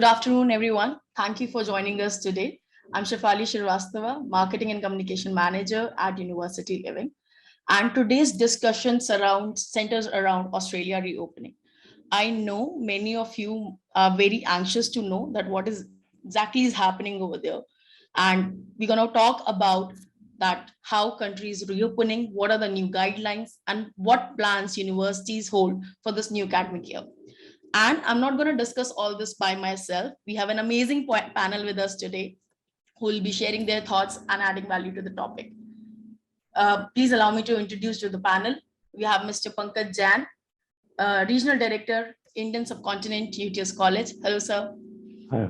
Good afternoon, everyone. Thank you for joining us today. I'm Shefali Shrivastava, Marketing and Communication Manager at University Living. And today's discussion centers around Australia reopening. I know many of you are very anxious to know that what is exactly is happening over there. And we're going to talk about that, how countries reopening, what are the new guidelines, and what plans universities hold for this new academic year. And I'm not going to discuss all this by myself. We have an amazing panel with us today who will be sharing their thoughts and adding value to the topic. Please allow me to introduce to the panel. We have Mr. Pankaj Jain, Regional Director, Indian Subcontinent, UTS College. Hello, sir. Hi.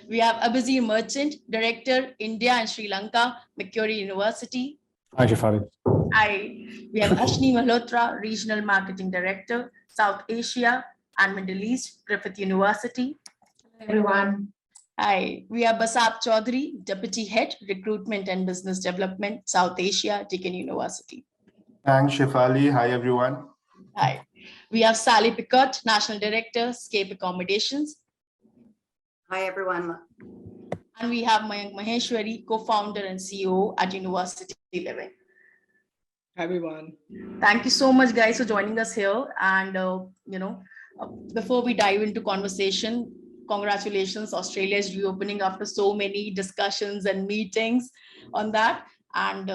We have Abhizir Merchant, Director, India and Sri Lanka, Macquarie University. Hi, Shefali. Hi. We have Ashni Malhotra, Regional Marketing Director, South Asia and Middle East, Griffith University. Hello, everyone. Hi. We have Basab Chaudhary, Deputy Head, Recruitment and Business Development, South Asia, Deakin University. Thanks, Shefali. Hi, everyone. Hi. We have Sally Picott, National Director, Scape Accommodations. Hi, everyone. And we have Mayank Maheshwari, co-founder and CEO at University Living. Hi, everyone. Thank you so much, guys, for joining us here. And, before we dive into conversation, congratulations, Australia is reopening after so many discussions and meetings on that. And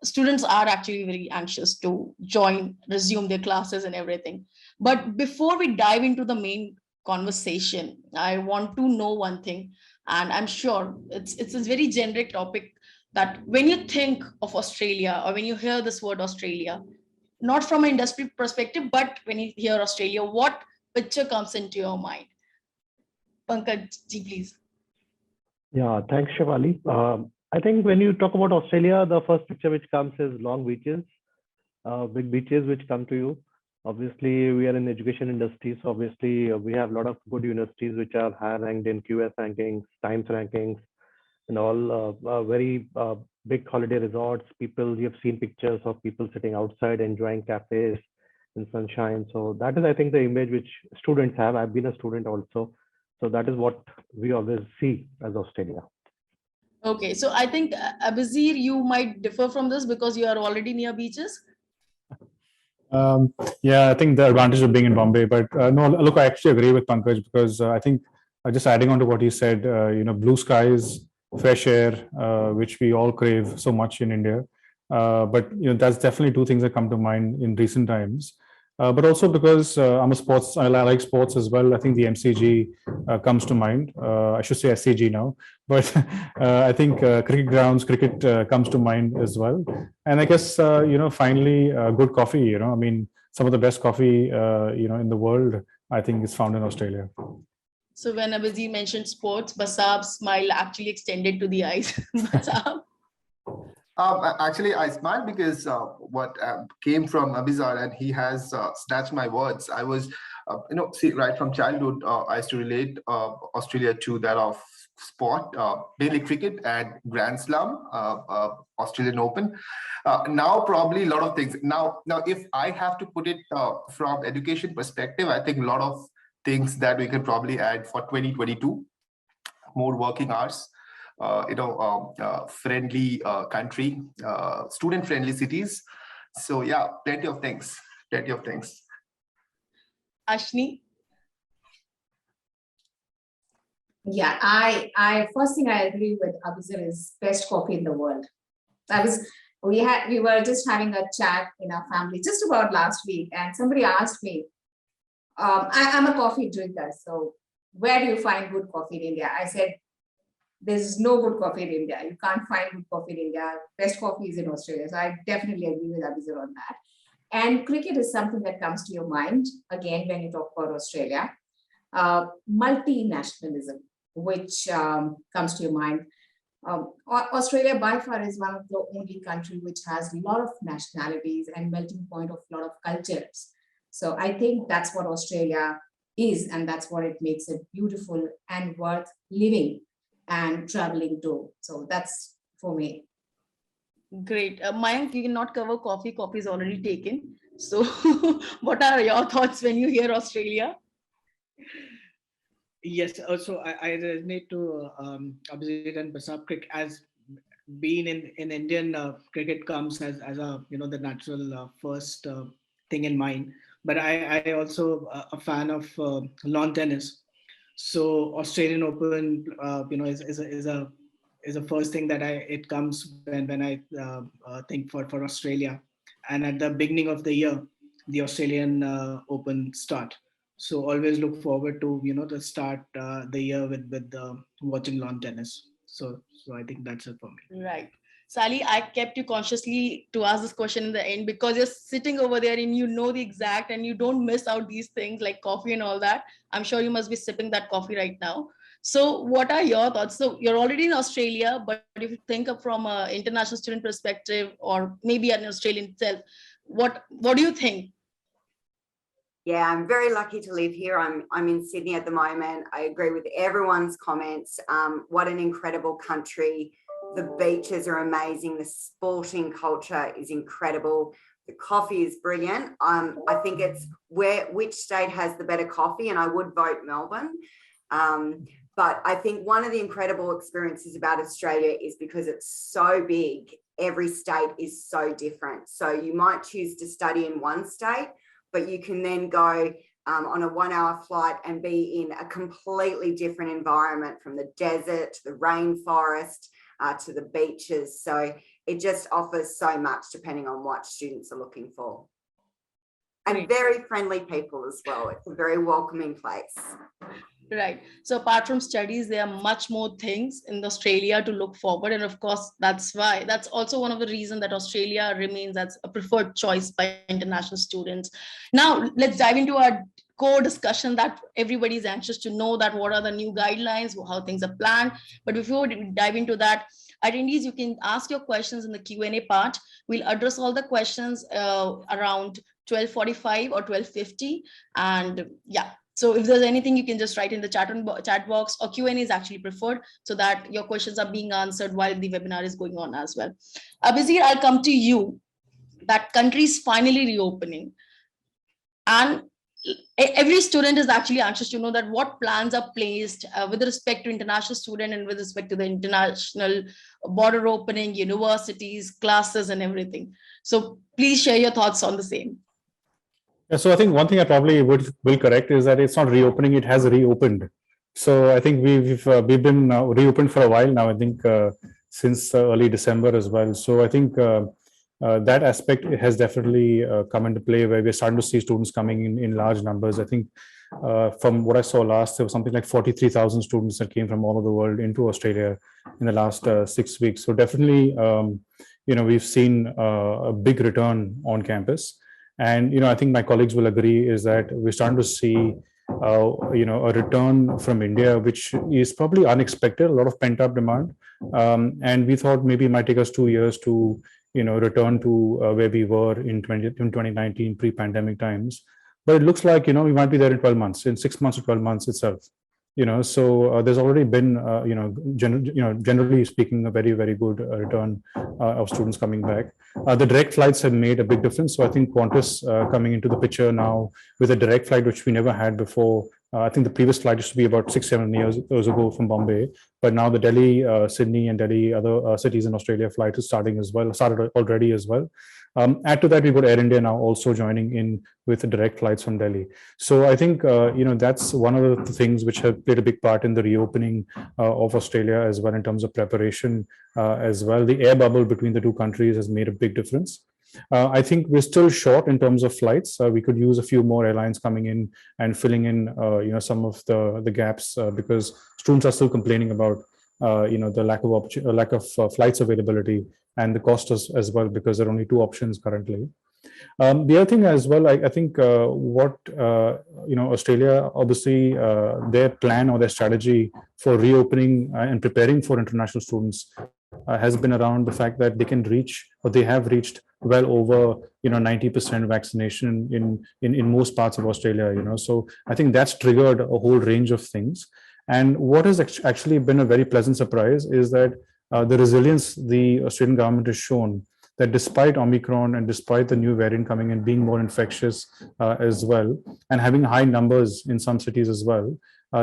students are actually very anxious to resume their classes and everything. But before we dive into the main conversation, I want to know one thing, and I'm sure it's a very generic topic, that when you think of Australia or when you hear this word Australia, not from an industry perspective, but when you hear Australia, what picture comes into your mind? Pankaj ji, please. Yeah, thanks, Shefali. I think when you talk about Australia, the first picture which comes is long beaches, big beaches which come to you. Obviously, we are in the education industry, so obviously we have a lot of good universities which are higher ranked in QS rankings, Times rankings, and all very big holiday resorts. People, you've seen pictures of people sitting outside enjoying cafes in sunshine. So that is, I think, the image which students have. I've been a student also. So that is what we always see as Australia. Okay, so I think Abhizir, you might differ from this because you are already near beaches. Yeah, I think the advantage of being in Bombay, but no, look, I actually agree with Pankaj because I think just adding on to what he said, blue skies, fresh air, which we all crave so much in India. But that's definitely two things that come to mind in recent times. But also because I like sports as well. I think the MCG comes to mind. I should say SCG now, but I think cricket grounds, cricket comes to mind as well. And I guess finally, good coffee. I mean, some of the best coffee in the world, I think, is found in Australia. So when Abhizir mentioned sports, Basab's smile actually extended to the eyes. Basab. Actually, I smiled because what came from Abhizar, and he has snatched my words. I was, right from childhood, I used to relate Australia to that of sport, mainly cricket and Grand Slam, Australian Open. Now, probably a lot of things. Now, if I have to put it from education perspective, I think a lot of things that we can probably add for 2022, more working hours. Friendly country, student-friendly cities. So yeah, plenty of things. Ashni? Yeah, I first thing I agree with Abhizir is best coffee in the world. We were just having a chat in our family just about last week, and somebody asked me, I'm a coffee drinker, so where do you find good coffee in India? I said, there's no good coffee in India. You can't find good coffee in India. Best coffee is in Australia. So I definitely agree with Abhizir on that. And cricket is something that comes to your mind, again, when you talk about Australia. Multinationalism, which comes to your mind. Australia by far is one of the only country which has a lot of nationalities and melting point of a lot of cultures. So I think that's what Australia is, and that's what it makes it beautiful and worth living and traveling to. So that's for me. Great. Mayank, you cannot cover coffee. Coffee is already taken. So what are your thoughts when you hear Australia? Yes, also I resonate to Abhijit and Basapkrik as being in Indian cricket comes as a the natural first thing in mind. But I also a fan of lawn tennis. So Australian Open, is a first thing that it comes when I think for Australia, and at the beginning of the year, the Australian Open start. So always look forward to the start the year with watching lawn tennis. So I think that's it for me. Right. Sally, I kept you consciously to ask this question in the end because you're sitting over there and you know the exact and you don't miss out these things like coffee and all that. I'm sure you must be sipping that coffee right now. So what are your thoughts? So you're already in Australia, but if you think of from an international student perspective or maybe an Australian itself, what do you think? Yeah, I'm very lucky to live here. I'm in Sydney at the moment. I agree with everyone's comments. What an incredible country. The beaches are amazing. The sporting culture is incredible. The coffee is brilliant. I think it's which state has the better coffee, and I would vote Melbourne. But I think one of the incredible experiences about Australia is because it's so big, every state is so different. So you might choose to study in one state, but you can then go on a 1 hour flight and be in a completely different environment, from the desert to the rainforest to the beaches. So it just offers so much depending on what students are looking for. And very friendly people as well. It's a very welcoming place. Right. So apart from studies, there are much more things in Australia to look forward. And of course, that's also one of the reasons that Australia remains as a preferred choice by international students. Now, let's dive into our core discussion that everybody's anxious to know, that what are the new guidelines, how things are planned. But before we dive into that, attendees, you can ask your questions in the Q&A part. We'll address all the questions around 12:45 or 12:50. And yeah. So if there's anything, you can just write in the chat box, or Q&A is actually preferred so that your questions are being answered while the webinar is going on as well. Abhijit, I'll come to you. That country is finally reopening. And every student is actually anxious to know that what plans are placed with respect to international student and with respect to the international border opening, universities, classes and everything. So please share your thoughts on the same. Yeah, so I think one thing I probably will correct is that it's not reopening; it has reopened. So I think we've been reopened for a while now. I think since early December as well. So I think that aspect has definitely come into play, where we're starting to see students coming in large numbers. I think from what I saw last, there was something like 43,000 students that came from all over the world into Australia in the last 6 weeks. So definitely, we've seen a big return on campus. And, I think my colleagues will agree is that we're starting to see, a return from India, which is probably unexpected, a lot of pent up demand. And we thought maybe it might take us 2 years to, return to where we were in 2019 pre-pandemic times. But it looks like, we might be there in 12 months, in 6 months to 12 months itself. So there's already been, generally speaking, a very, very good return of students coming back. The direct flights have made a big difference. So I think Qantas coming into the picture now with a direct flight, which we never had before. I think the previous flight used to be about 6-7 years ago from Bombay, but now the Delhi, Sydney, and Delhi other cities in Australia flight is started already as well. Add to that, we've got Air India now also joining in with direct flights from Delhi. So I think, that's one of the things which have played a big part in the reopening of Australia as well in terms of preparation as well. The air bubble between the two countries has made a big difference. I think we're still short in terms of flights. We could use a few more airlines coming in and filling in, some of the gaps because students are still complaining about, the lack of flights availability and the cost as well, because there are only 2 options currently. The other thing as well, I think Australia, obviously, their plan or their strategy for reopening and preparing for international students has been around the fact that they can reach, or they have reached well over 90% vaccination in most parts of Australia. So I think that's triggered a whole range of things. And what has actually been a very pleasant surprise is that the resilience the Australian government has shown that despite Omicron and despite the new variant coming and being more infectious as well, and having high numbers in some cities as well,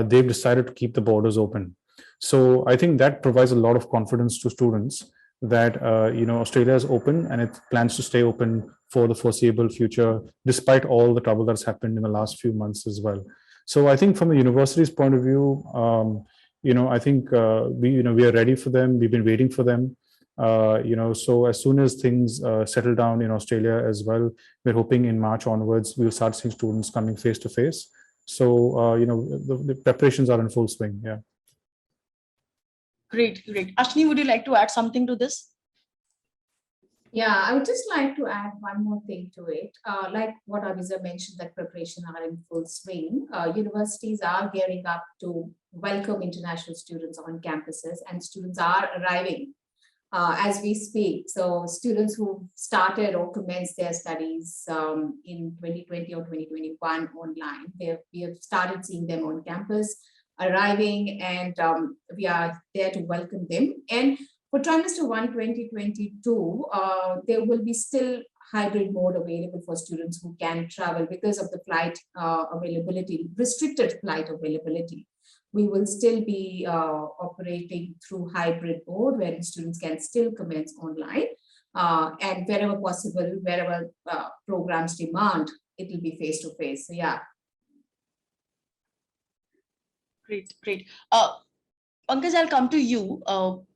they've decided to keep the borders open. So I think that provides a lot of confidence to students that Australia is open and it plans to stay open for the foreseeable future, despite all the trouble that's happened in the last few months as well. So I think from the university's point of view, I think we are ready for them. We've been waiting for them. So as soon as things settle down in Australia as well, we're hoping in March onwards we'll start seeing students coming face to face. So the preparations are in full swing. Yeah. Great. Ashni, would you like to add something to this? Yeah, I would just like to add one more thing to it. Like what Abhiza mentioned, that preparation are in full swing. Universities are gearing up to welcome international students on campuses, and students are arriving as we speak. So students who started or commenced their studies in 2020 or 2021 online, we have started seeing them on campus arriving, and we are there to welcome them. And for trimester 1 2022, there will be still hybrid mode available for students who can travel because of the flight availability, restricted flight availability. We will still be operating through hybrid mode where students can still commence online, and wherever possible, wherever programs demand, it will be face to face. So yeah. Great. Pankaj, I'll come to you.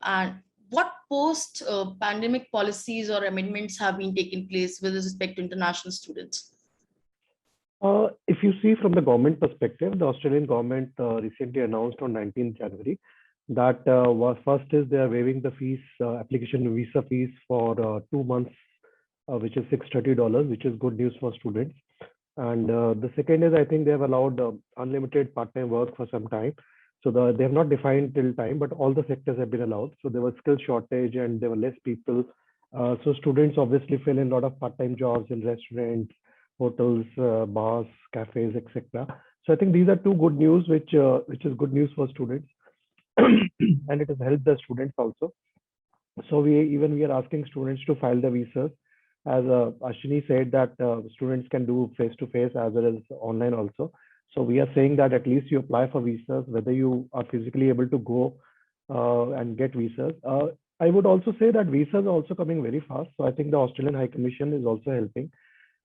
And what post-pandemic policies or amendments have been taken place with respect to international students? If you see from the government perspective, the Australian government recently announced on 19th January that first is they are waiving the fees, application visa fees for 2 months, which is $630, which is good news for students. And the second is, I think they have allowed unlimited part-time work for some time. So they have not defined till time, but all the sectors have been allowed. So there was skill shortage and there were less people. So students obviously fill in a lot of part-time jobs in restaurants, hotels, bars, cafes, etc. So I think these are two good news, which is good news for students, and it has helped the students also. So we are asking students to file the visas. As Ashini said, that students can do face-to-face as well as online also. So we are saying that at least you apply for visas, whether you are physically able to go and get visas. I would also say that visas are also coming very fast. So I think the Australian High Commission is also helping.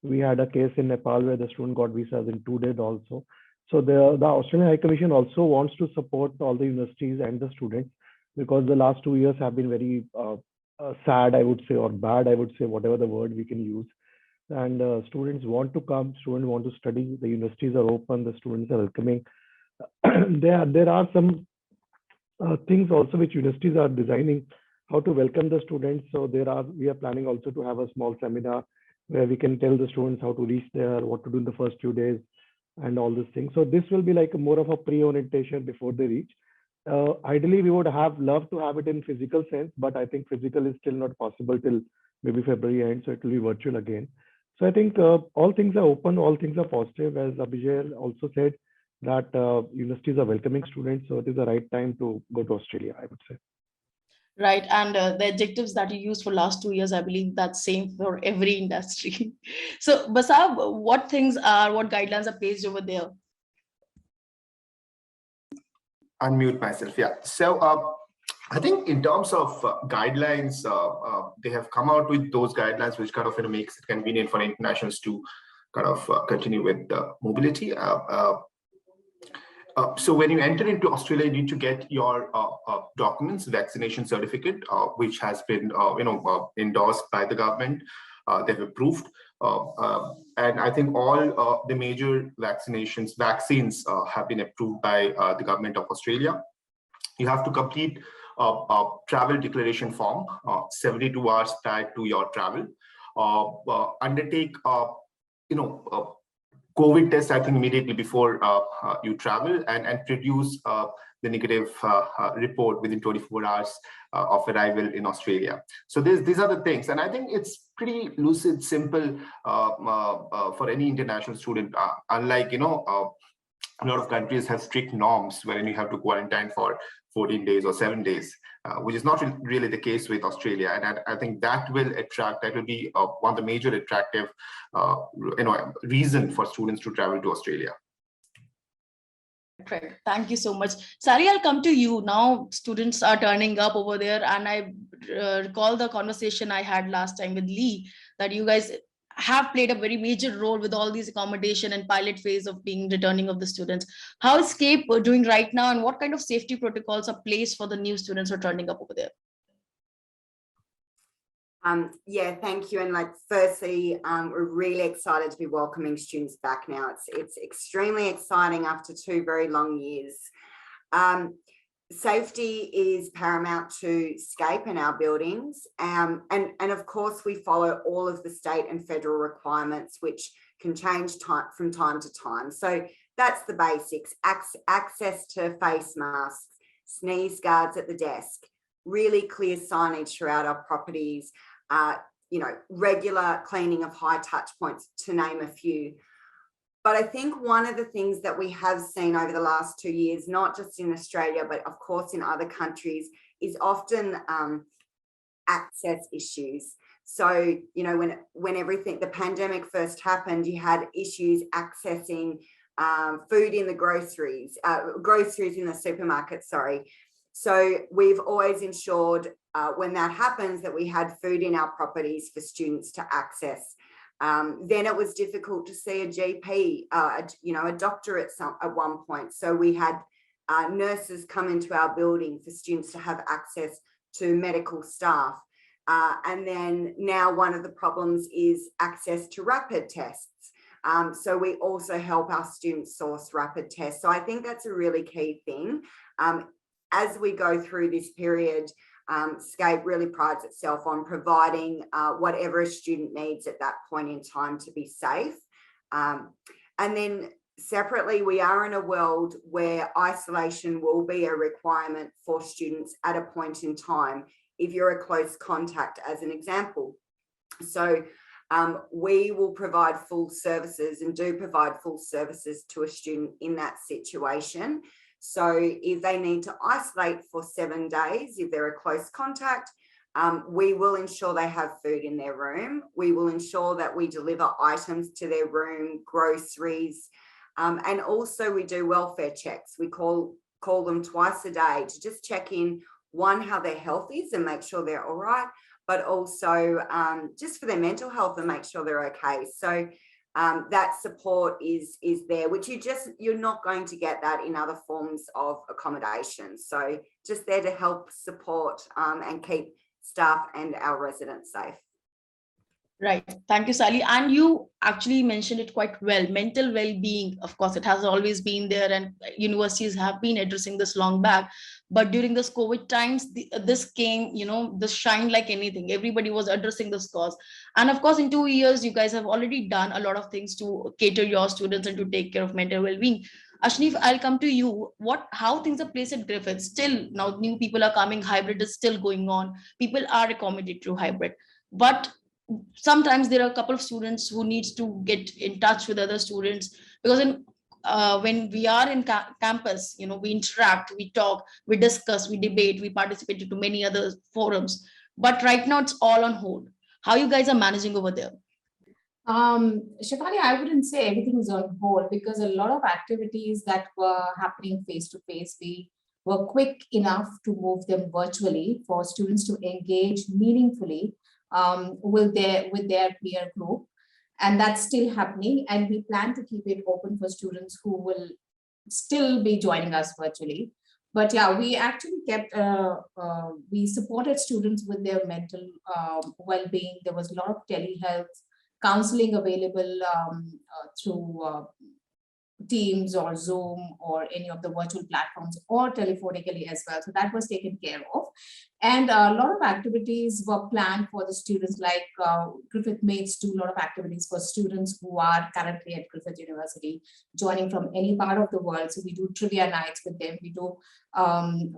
We had a case in Nepal where the student got visas in 2 days also. So the Australian High Commission also wants to support all the universities and the students, because the last 2 years have been very sad, I would say, or bad, I would say, whatever the word we can use. And students want to come, students want to study, the universities are open, the students are welcoming. There are some things also which universities are designing, how to welcome the students. So we are planning also to have a small seminar where we can tell the students how to reach there, what to do in the first few days, and all these things. So this will be like more of a pre-orientation before they reach. Ideally, we would have loved to have it in physical sense, but I think physical is still not possible till maybe February end, so it will be virtual again. So I think all things are open, all things are positive. As Abhijay also said, that universities are welcoming students, so it is the right time to go to Australia, I would say. Right, and the adjectives that you used for last 2 years, I believe that's same for every industry. So Basab, what guidelines are placed over there? Unmute myself. Yeah. So I think in terms of guidelines, they have come out with those guidelines, which kind of makes it convenient for internationals to kind of continue with mobility. So when you enter into Australia, you need to get your documents, vaccination certificate, which has been endorsed by the government. They've approved. And I think all the major vaccines have been approved by the government of Australia. You have to complete a travel declaration form 72 hours prior to your travel. Undertake, COVID test, I think, immediately before you travel, and produce the negative report within 24 hours of arrival in Australia. So these are the things, and I think it's pretty lucid, simple for any international student. Unlike a lot of countries have strict norms wherein you have to quarantine for 14 days or 7 days, which is not really the case with Australia. And I think that will be one of the major attractive reason for students to travel to Australia. Right. Thank you so much. Sari, I'll come to you. Now students are turning up over there, and I recall the conversation I had last time with Lee, that you guys have played a very major role with all these accommodation and pilot phase of being returning of the students. How is SCAPE doing right now, and what kind of safety protocols are placed for the new students who are turning up over there? Yeah, thank you. And like, firstly, we're really excited to be welcoming students back now. It's extremely exciting after 2 very long years. Safety is paramount to SCAPE in our buildings. And of course, we follow all of the state and federal requirements, which can change from time to time. So that's the basics: access to face masks, sneeze guards at the desk, really clear signage throughout our properties, regular cleaning of high touch points, to name a few. But I think one of the things that we have seen over the last 2 years, not just in Australia, but of course in other countries, is often access issues. So, when the pandemic first happened, you had issues accessing food in the groceries in the supermarket, sorry. So we've always ensured when that happens that we had food in our properties for students to access. Then it was difficult to see a GP, a doctor at one point. So we had nurses come into our building for students to have access to medical staff. And then now one of the problems is access to rapid tests. So we also help our students source rapid tests. So I think that's a really key thing. As we go through this period, SCAPE really prides itself on providing whatever a student needs at that point in time to be safe. And then separately, we are in a world where isolation will be a requirement for students at a point in time, if you're a close contact, as an example. So we will provide full services and do provide full services to a student in that situation. So if they need to isolate for 7 days, if they're a close contact, we will ensure they have food in their room. We will ensure that we deliver items to their room, groceries, and also we do welfare checks. We call them twice a day to just check in, one, how their health is and make sure they're all right, but also just for their mental health and make sure they're okay. So that support is there, which you're not going to get that in other forms of accommodation. So just there to help support and keep staff and our residents safe. Right. Thank you, Sally. And you actually mentioned it quite well. Mental well-being, of course, it has always been there, and universities have been addressing this long back. But during this COVID times, this came, this shined like anything. Everybody was addressing this cause. And of course, in 2 years, you guys have already done a lot of things to cater your students and to take care of mental well-being. Ashneef, I'll come to you. How things are placed at Griffith? Still, now new people are coming. Hybrid is still going on. People are accommodated through hybrid. But sometimes there are a couple of students who needs to get in touch with other students, because when we are in campus, we interact, we talk, we discuss, we debate, we participate into many other forums. But right now it's all on hold. How you guys are managing over there? Shefali, I wouldn't say everything is on hold, because a lot of activities that were happening face to face, we were quick enough to move them virtually for students to engage meaningfully with their peer group, and that's still happening, and we plan to keep it open for students who will still be joining us virtually. But yeah, we actually we supported students with their mental well-being. There was a lot of telehealth counseling available through Teams or Zoom or any of the virtual platforms, or telephonically as well. So that was taken care of. And a lot of activities were planned for the students, like Griffith Mates do a lot of activities for students who are currently at Griffith University, joining from any part of the world. So we do trivia nights with them. We do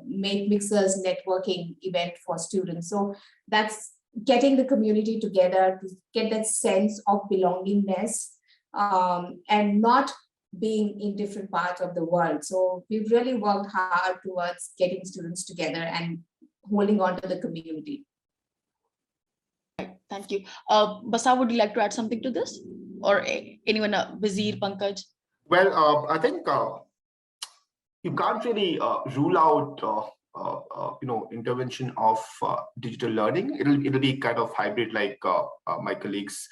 Mate Mixers networking event for students. So that's getting the community together to get that sense of belongingness, and not being in different parts of the world. So we've really worked hard towards getting students together and holding on to the community. Thank you. Basa, would you like to add something to this? Or anyone, Vizeer, Pankaj? Well, I think you can't really rule out intervention of digital learning. It'll be kind of hybrid, like my colleagues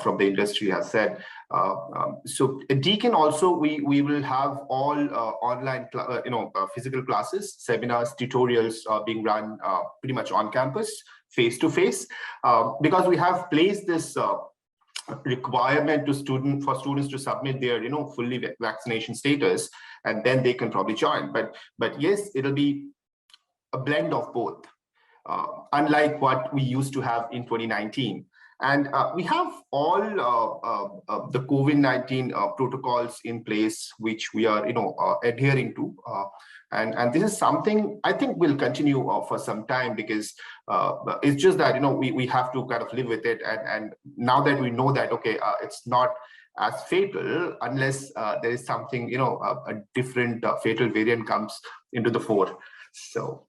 from the industry have said. So at Deakin also, we will have all online physical classes, seminars, tutorials being run pretty much on campus, face to face, because we have placed this requirement for students to submit their fully vaccination status, and then they can probably join. But yes, it'll be a blend of both, unlike what we used to have in 2019. And we have all the COVID-19 protocols in place, which we are adhering to. And this is something I think will continue for some time, because it's just that we have to kind of live with it. And now that we know that, okay, it's not as fatal unless there is something, a different fatal variant comes into the fore. So.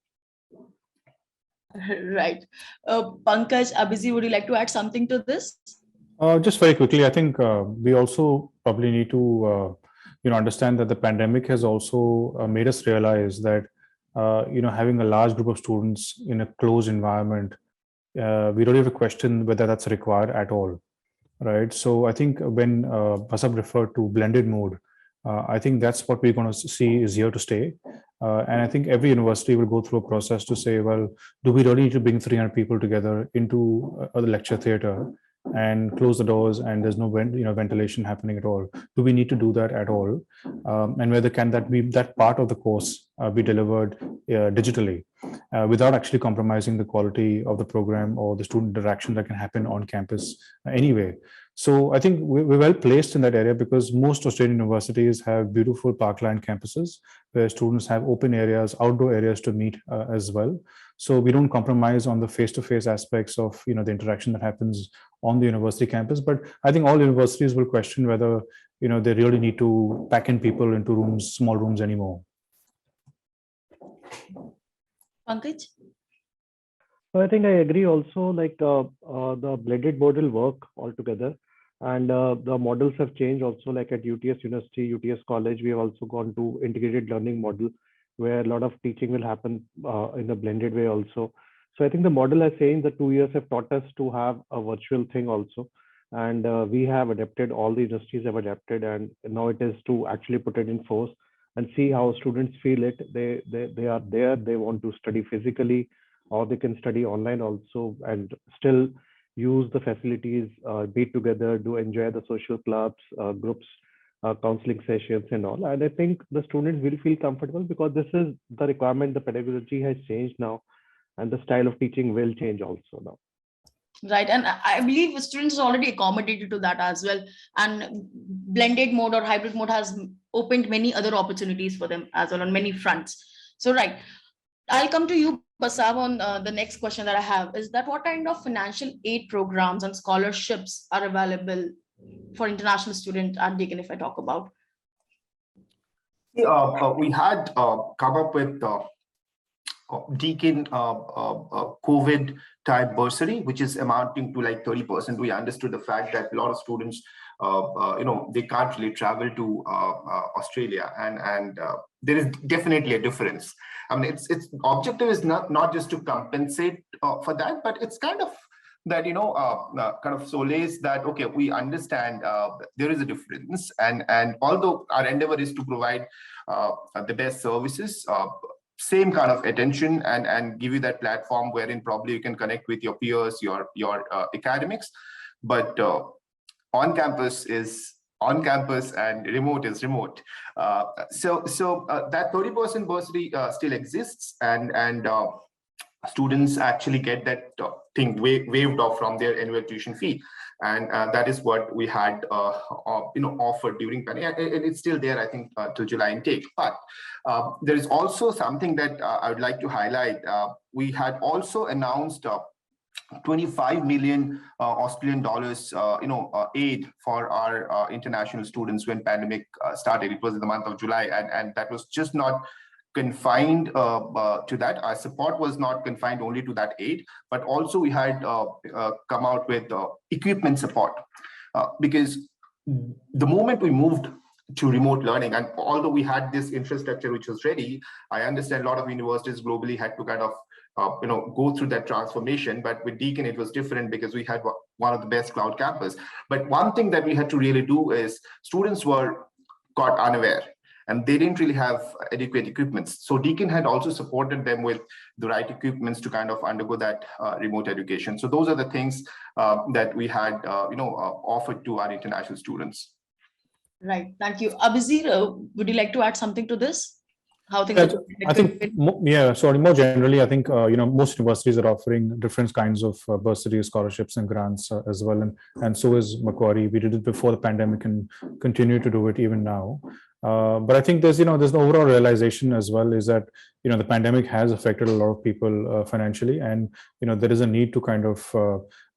Right. Pankaj, Abhizi, would you like to add something to this? Just very quickly, I think we also probably need to understand that the pandemic has also made us realize that having a large group of students in a closed environment, we don't have to question whether that's required at all, right? So I think when Basab referred to blended mode, I think that's what we're going to see is here to stay. And I think every university will go through a process to say, well, do we really need to bring 300 people together into a lecture theater and close the doors and there's no ventilation happening at all? Do we need to do that at all? And whether can that part of the course be delivered digitally without actually compromising the quality of the program or the student interaction that can happen on campus anyway? So I think we're well placed in that area, because most Australian universities have beautiful parkland campuses where students have open areas, outdoor areas to meet as well. So we don't compromise on the face-to-face aspects of the interaction that happens on the university campus. But I think all universities will question whether they really need to pack in people into rooms, small rooms anymore. Pankaj? So I think I agree also, like the blended mode will work altogether. And the models have changed also, like at UTS University, UTS College, we have also gone to integrated learning model, where a lot of teaching will happen in a blended way also. So I think the model has changed. The 2 years have taught us to have a virtual thing also. And we have adapted, all the industries have adapted, and now it is to actually put it in force and see how students feel it. They are there, they want to study physically, or they can study online also and still use the facilities, be together, do enjoy the social clubs, groups, counseling sessions and all. And I think the students will feel comfortable, because this is the requirement. The pedagogy has changed now, and the style of teaching will change also now. Right. And I believe students are already accommodated to that as well. And blended mode or hybrid mode has opened many other opportunities for them as well on many fronts. So, right. I'll come to you, Basab, on the next question that I have is that what kind of financial aid programs and scholarships are available for international students at Deakin, if I talk about? We had come up with Deakin COVID type bursary, which is amounting to like 30%. We understood the fact that a lot of students, they can't really travel to Australia, and there is definitely a difference. I mean, its objective is not just to compensate for that, but it's kind of that kind of solace that, okay, we understand there is a difference, and although our endeavor is to provide the best services, same kind of attention, and give you that platform wherein probably you can connect with your peers, your academics, but on campus is on campus and remote is remote. So that 30% bursary still exists, and students actually get that thing waived off from their annual tuition fee. And that is what we had offered during pandemic, and it's still there, I think, till July intake. But there is also something that I would like to highlight. We had also announced 25 million Australian dollars, aid for our international students when pandemic started. It was in the month of July, and that was just not confined to that. Our support was not confined only to that aid, but also we had come out with equipment support because the moment we moved to remote learning, and although we had this infrastructure which was ready, I understand a lot of universities globally had to kind of go through that transformation. But with Deakin, it was different because we had one of the best cloud campus. But one thing that we had to really do is students were caught unaware and they didn't really have adequate equipments. So Deakin had also supported them with the right equipments to kind of undergo that remote education. So those are the things that we had offered to our international students. Right. Thank you. Abhizir, would you like to add something to this? How things Yeah, I think, sorry, more generally, I think, most universities are offering different kinds of bursary scholarships and grants as well. And so is Macquarie. We did it before the pandemic and continue to do it even now. But I think there's an overall realization as well is that, the pandemic has affected a lot of people financially, and, there is a need to kind of,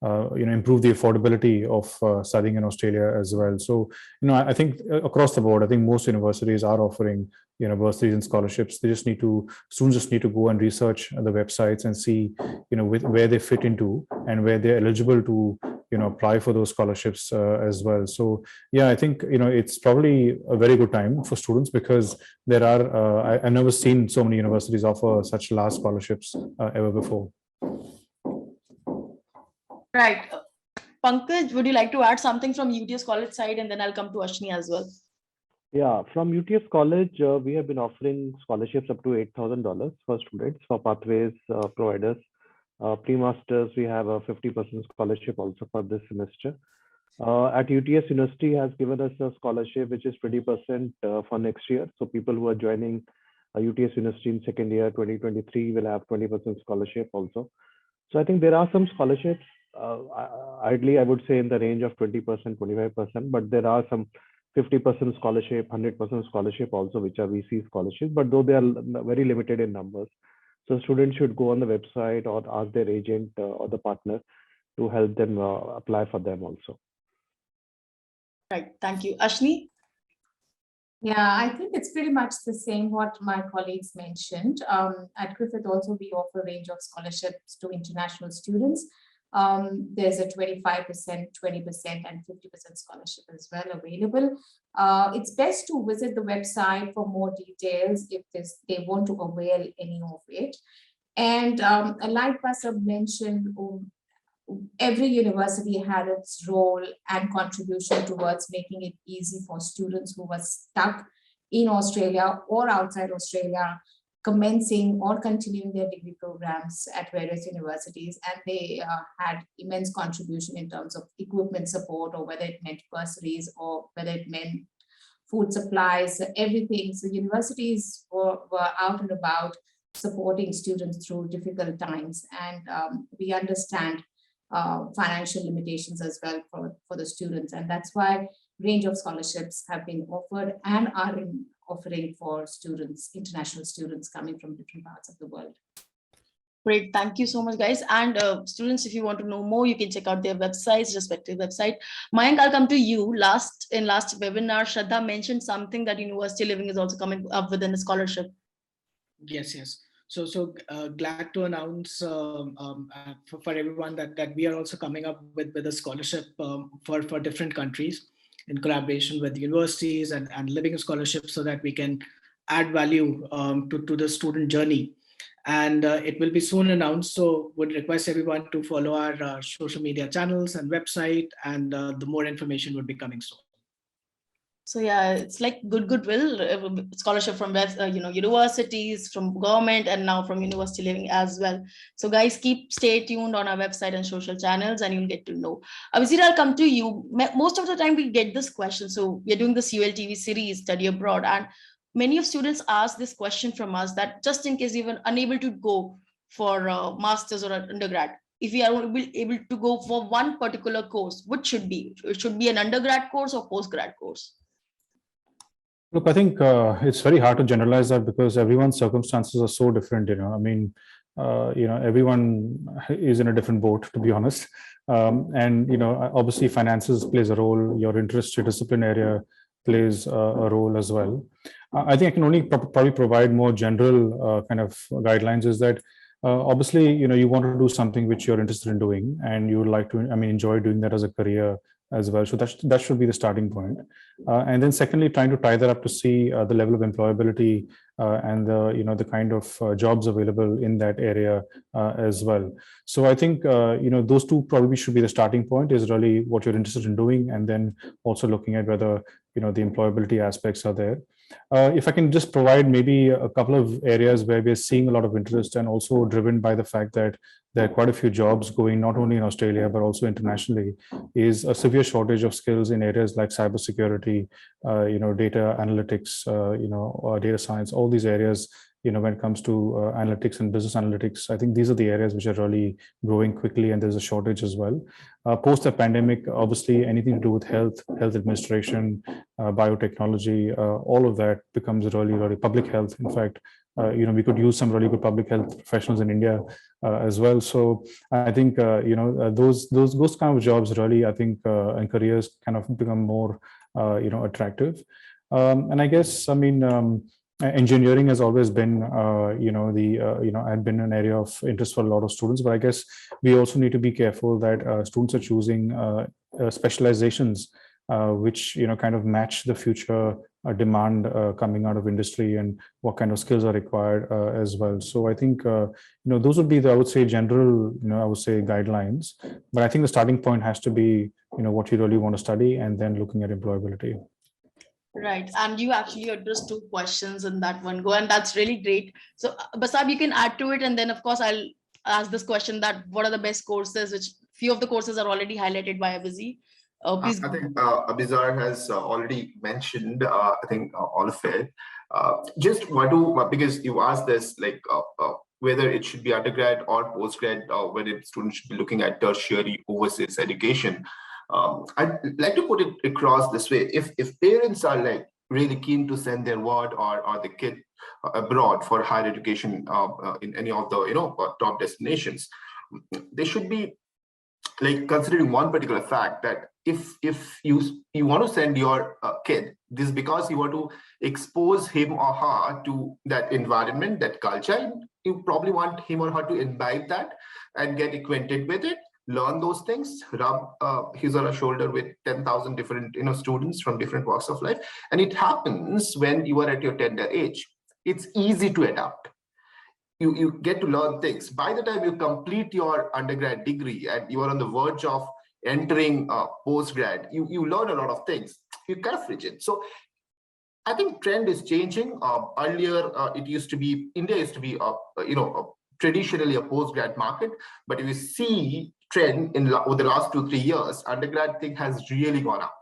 improve the affordability of studying in Australia as well. So, I think across the board, I think most universities are offering, bursaries and scholarships. Students just need to go and research the websites and see, where they fit into and where they're eligible to, apply for those scholarships as well. So yeah, I think, it's probably a very good time for students because there are, I've never seen so many universities offer such large scholarships ever before. Right. Pankaj, would you like to add something from UTS College side, and then I'll come to Ashni as well? Yeah, from UTS College, we have been offering scholarships up to $8,000 for students for pathways providers. Pre-masters, we have a 50% scholarship also for this semester. At UTS University has given us a scholarship which is 20% for next year. So people who are joining UTS University in second year 2023 will have 20% scholarship also. So I think there are some scholarships. Ideally, I would say in the range of 20%, 25%, but there are some 50% scholarship, 100% scholarship also, which are VC scholarships, but though they are very limited in numbers. So students should go on the website or ask their agent or the partner to help them apply for them also. Right. Thank you. Ashni? Yeah, I think it's pretty much the same what my colleagues mentioned. At Griffith also, we offer a range of scholarships to international students. There's a 25%, 20% and 50% scholarship as well available. It's best to visit the website for more details if they want to avail any of it. And like Basab mentioned, every university had its role and contribution towards making it easy for students who were stuck in Australia or outside Australia, commencing or continuing their degree programs at various universities. And they had immense contribution in terms of equipment support, or whether it meant bursaries or whether it meant food supplies, everything. So universities were out and about supporting students through difficult times. And we understand financial limitations as well for the students. And that's why range of scholarships have been offered and are in offering for students, international students coming from different parts of the world. Great. Thank you so much, guys. And students, if you want to know more, you can check out their websites, respective website. Mayank, I'll come to you. In last webinar, Shraddha mentioned something that University Living is also coming up within a scholarship. Yes. So glad to announce for everyone that we are also coming up with a scholarship for different countries in collaboration with universities and living scholarships, so that we can add value to the student journey. And it will be soon announced. So would request everyone to follow our social media channels and website, and the more information would be coming soon. So yeah, it's like goodwill scholarship from universities, from government, and now from University Living as well. So guys, stay tuned on our website and social channels, and you'll get to know. Abhizir, I'll come to you. Most of the time we get this question. So we're doing this ULTV series, Study Abroad, and many of students ask this question from us, that just in case you're unable to go for a master's or an undergrad, if we are able to go for one particular course, which should be? It should be an undergrad course or postgrad course? Look, I think it's very hard to generalize that because everyone's circumstances are so different. I mean, everyone is in a different boat, to be honest. And obviously finances plays a role. Your interest, your discipline area plays a role as well. I think I can only probably provide more general kind of guidelines. Is that obviously you want to do something which you're interested in doing, and you would like to, enjoy doing that as a career as well. So that should be the starting point. And then secondly, trying to tie that up to see the level of employability and the kind of jobs available in that area as well. So I think those two probably should be the starting point, is really what you're interested in doing, and then also looking at whether the employability aspects are there. If I can just provide maybe a couple of areas where we're seeing a lot of interest, and also driven by the fact that there are quite a few jobs going not only in Australia but also internationally, is a severe shortage of skills in areas like cybersecurity, data analytics, data science, all these areas. When it comes to analytics and business analytics, I think these are the areas which are really growing quickly, and there's a shortage as well. Post the pandemic, obviously anything to do with health administration, biotechnology, all of that becomes really public health. In fact, we could use some really good public health professionals in India as well. So I think those kind of jobs really, I think, and careers kind of become more attractive. And I guess engineering has always been had been an area of interest for a lot of students, but I guess we also need to be careful that students are choosing specializations which kind of match the future demand coming out of industry, and what kind of skills are required as well. So I think those would be the, I would say, general guidelines, but I think the starting point has to be what you really want to study, and then looking at employability. Right. And you actually addressed two questions in that one go, and that's really great. So Basab, you can add to it, and then of course I'll ask this question, that what are the best courses, which few of the courses are already highlighted by Abizi. Please. I think Abizar has already mentioned, I think all of it. Just want to, because you asked this, like whether it should be undergrad or postgrad, or whether students should be looking at tertiary overseas education. I'd like to put it across this way. If parents are like really keen to send their ward or the kid abroad for higher education in any of the top destinations, they should be like considering one particular fact, that if you want to send your kid, this is because you want to expose him or her to that environment, that culture. You probably want him or her to imbibe that and get acquainted with it, learn those things, rub his or her shoulder with 10,000 different students from different walks of life. And it happens when you are at your tender age. It's easy to adapt. You get to learn things. By the time you complete your undergrad degree and you are on the verge of entering postgrad, you learn a lot of things. You're kind of rigid. So I think trend is changing. Earlier, India used to be traditionally a postgrad market, but if you see trend over the last 2-3 years, undergrad thing has really gone up.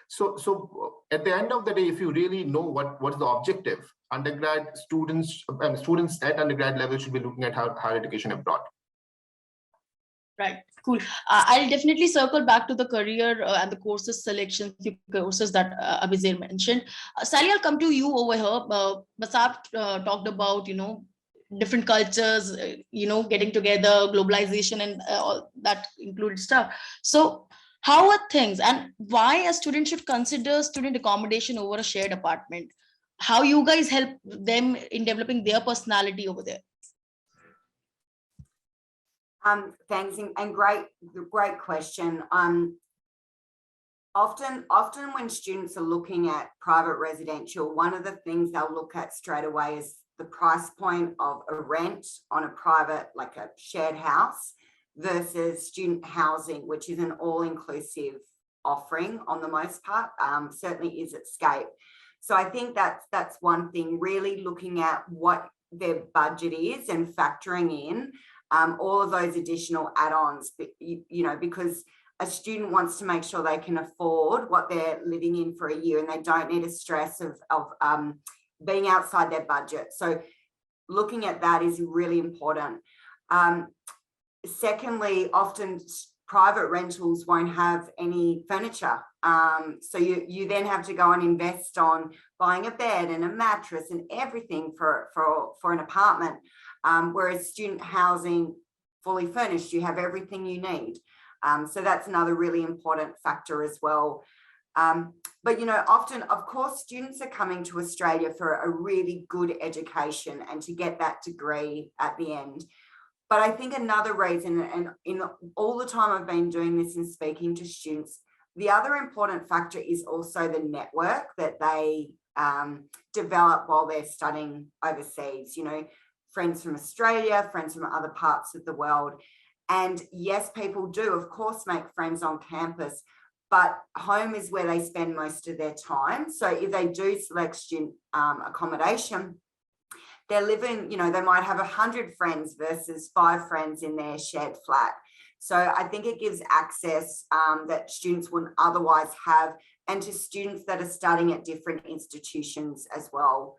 So at the end of the day, if you really know what's the objective, undergrad students at undergrad level should be looking at higher education abroad. Right, cool. I'll definitely circle back to the career and the courses selection, few courses that Abhizir mentioned. Sally, I'll come to you over here. Basab talked about, different cultures, getting together, globalization, and all that included stuff. So how are things, and why a student should consider student accommodation over a shared apartment? How you guys help them in developing their personality over there? Thanks, and great question. Often when students are looking at private residential, one of the things they'll look at straight away is the price point of a rent on a private, like a shared house, versus student housing, which is an all-inclusive offering on the most part, certainly is at Scape. So I think that's one thing, really looking at what their budget is and factoring in all of those additional add-ons, because a student wants to make sure they can afford what they're living in for a year, and they don't need a stress of being outside their budget. So looking at that is really important. Secondly, often private rentals won't have any furniture So you then have to go and invest on buying a bed and a mattress and everything for an apartment. Whereas student housing, fully furnished, you have everything you need. So that's another really important factor as well. But, you know, often, of course, students are coming to Australia for a really good education and to get that degree at the end. But I think another reason, and in all the time I've been doing this and speaking to students, the other important factor is also the network that they develop while they're studying overseas. You know, friends from Australia, friends from other parts of the world. And yes, people do, of course, make friends on campus, but home is where they spend most of their time. So if they do select student accommodation, they're living, you know, they might have 100 friends versus 5 friends in their shared flat. So I think it gives access that students wouldn't otherwise have, and to students that are studying at different institutions as well.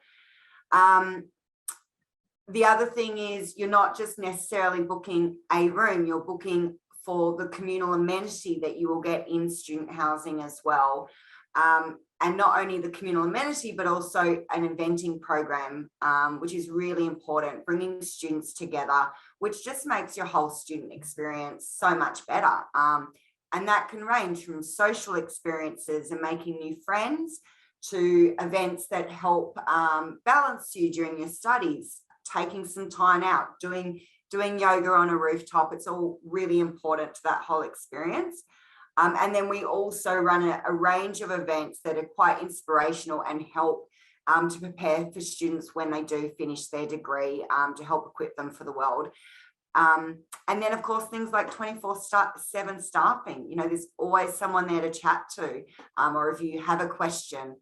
The other thing is you're not just necessarily booking a room, you're booking for the communal amenity that you will get in student housing as well. And not only the communal amenity, but also an eventing program, which is really important, bringing students together, which just makes your whole student experience so much better. And that can range from social experiences and making new friends to events that help balance you during your studies, taking some time out, doing yoga on a rooftop. It's all really important to that whole experience. And then we also run a range of events that are quite inspirational and help to prepare for students when they do finish their degree, to help equip them for the world. And then, of course, things like 24/7 staffing. You know, there's always someone there to chat to, or if you have a question,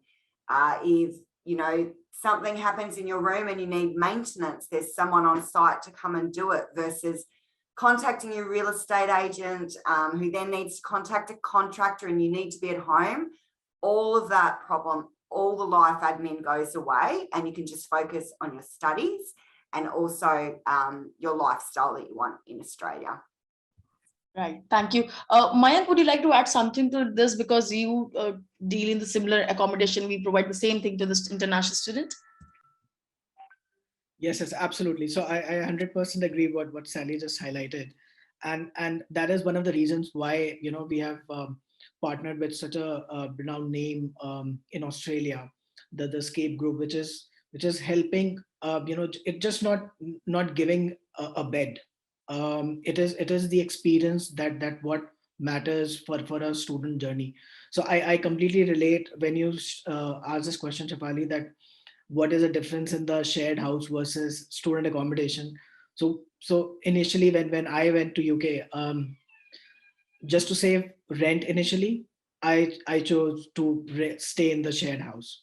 if, you know, something happens in your room and you need maintenance, there's someone on site to come and do it, versus contacting your real estate agent, who then needs to contact a contractor and you need to be at home. All of that problem, all the life admin goes away, and you can just focus on your studies and also your lifestyle that you want in Australia. Right. Thank you. Mayank, would you like to add something to this, because you deal in the similar accommodation? We provide the same thing to this international student. Yes, absolutely. So I 100% agree with what Sally just highlighted. And that is one of the reasons why, you know, we have partnered with such a renowned name in Australia, the Scape Group, which is helping, you know, it just not giving a bed. It is the experience that what matters for a student journey. So I completely relate when you ask this question, Shafali, that what is the difference in the shared house versus student accommodation. So initially when I went to UK, just to save rent initially, I chose to stay in the shared house,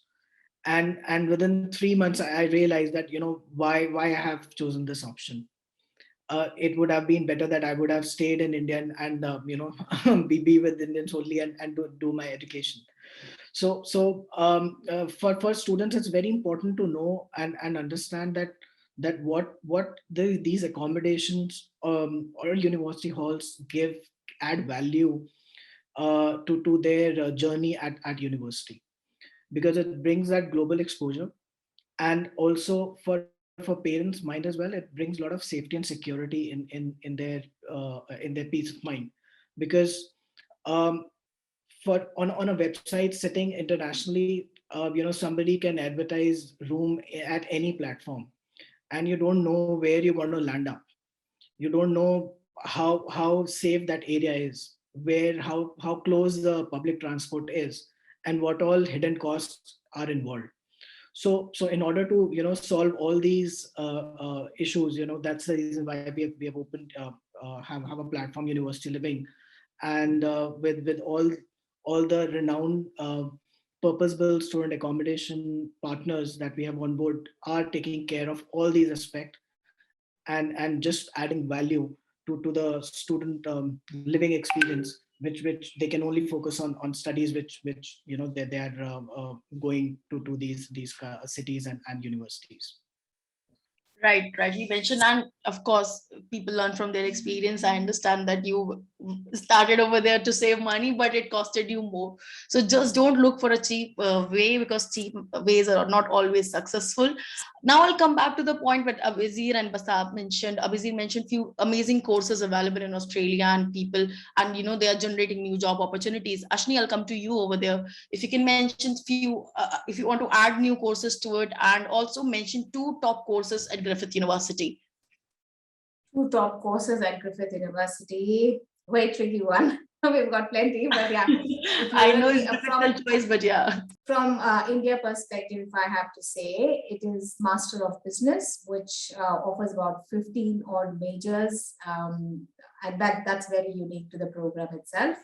and within 3 months I realized that, you know, why I have chosen this option. It would have been better that I would have stayed in India and you know, be with Indians only and do my education. So for students, it's very important to know and understand that what these accommodations or university halls add value to their journey at university, because it brings that global exposure, and also for parents' mind as well, it brings a lot of safety and security in their peace of mind, because for on a website sitting internationally, you know, somebody can advertise room at any platform, and you don't know where you're going to land up. You don't know how safe that area is, where how close the public transport is, and what all hidden costs are involved. So in order to, you know, solve all these issues, you know, that's the reason why we have opened have a platform, University Living, and with all the renowned purpose-built student accommodation partners that we have on board are taking care of all these aspects, and just adding value to the student living experience, which they can only focus on studies, which you know they are going to these cities and universities. Right, rightly mentioned. And of course, people learn from their experience. I understand that you started over there to save money, but it costed you more. So just don't look for a cheap way, because cheap ways are not always successful. Now I'll come back to the point that Abhizir and Basab mentioned. Abhizir mentioned few amazing courses available in Australia, and people, and they are generating new job opportunities. Ashni, I'll come to you over there. If you can mention few, if you want to add new courses to it, and also mention two top courses at Griffith University. Two top courses at Griffith University. Very tricky one. We've got plenty, but yeah. I know it's a difficult choice, but yeah. From India perspective, if I have to say, it is Master of Business, which offers about 15 odd majors, and that's very unique to the program itself.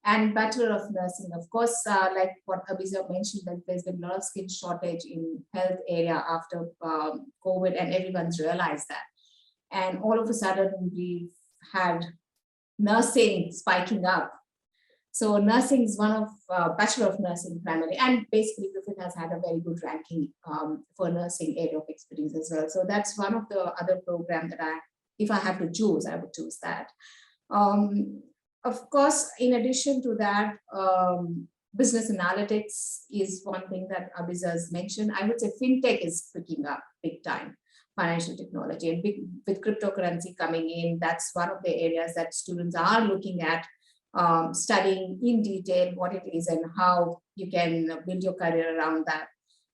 And Bachelor of Nursing, of course, like what Abhizar mentioned, that there's been a lot of skill shortage in health area after COVID, and everyone's realized that. And all of a sudden, we've had nursing spiking up. So nursing is one of Bachelor of Nursing primarily, and basically Griffith has had a very good ranking for nursing area of expertise as well. So that's one of the other programs that if I have to choose, I would choose that. Of course, in addition to that, business analytics is one thing that Abhizar has mentioned. I would say fintech is picking up big time, financial technology, and with cryptocurrency coming in, that's one of the areas that students are looking at, studying in detail what it is and how you can build your career around that.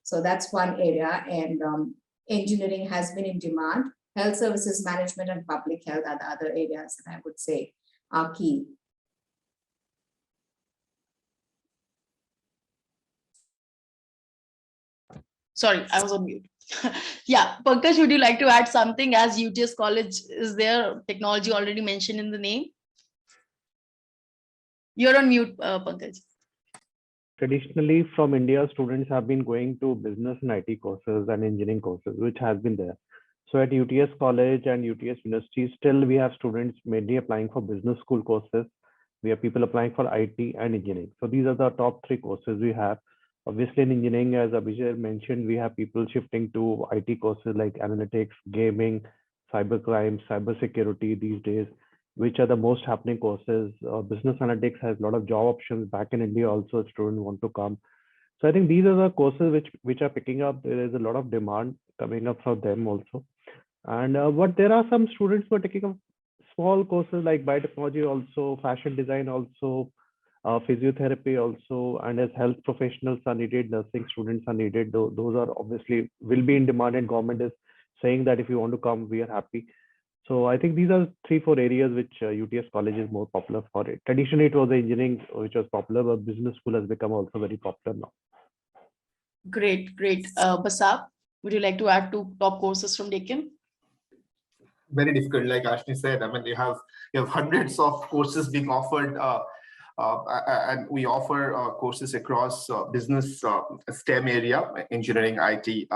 So that's one area. And engineering has been in demand. Health services management and public health are the other areas that I would say are key. Sorry, I was on mute. Yeah, Pankaj, would you like to add something, as UTS College is there, technology already mentioned in the name? You're on mute, Pankaj. Traditionally, from India, students have been going to business and IT courses and engineering courses, which has been there. So at UTS College and UTS University, still we have students mainly applying for business school courses. We have people applying for IT and engineering. So these are the top three courses we have. Obviously, in engineering, as Abhijay mentioned, we have people shifting to IT courses like analytics, gaming, cybercrime, cybersecurity these days, which are the most happening courses. Business analytics has a lot of job options back in India. Also, students want to come. So I think these are the courses which are picking up. There is a lot of demand coming up for them also. And but there are some students who are taking up small courses like biotechnology, also fashion design, also physiotherapy also, and as health professionals are needed, nursing students are needed. Those are obviously will be in demand, and government is saying that if you want to come, we are happy. So I think these are 3-4 areas which UTS College is more popular for it. Traditionally, it was the engineering which was popular, but business school has become also very popular now. Great, great. Basab, would you like to add two top courses from Deccan? Very difficult, like Ashni said. I mean, you have hundreds of courses being offered. And we offer courses across business, STEM area, engineering, IT,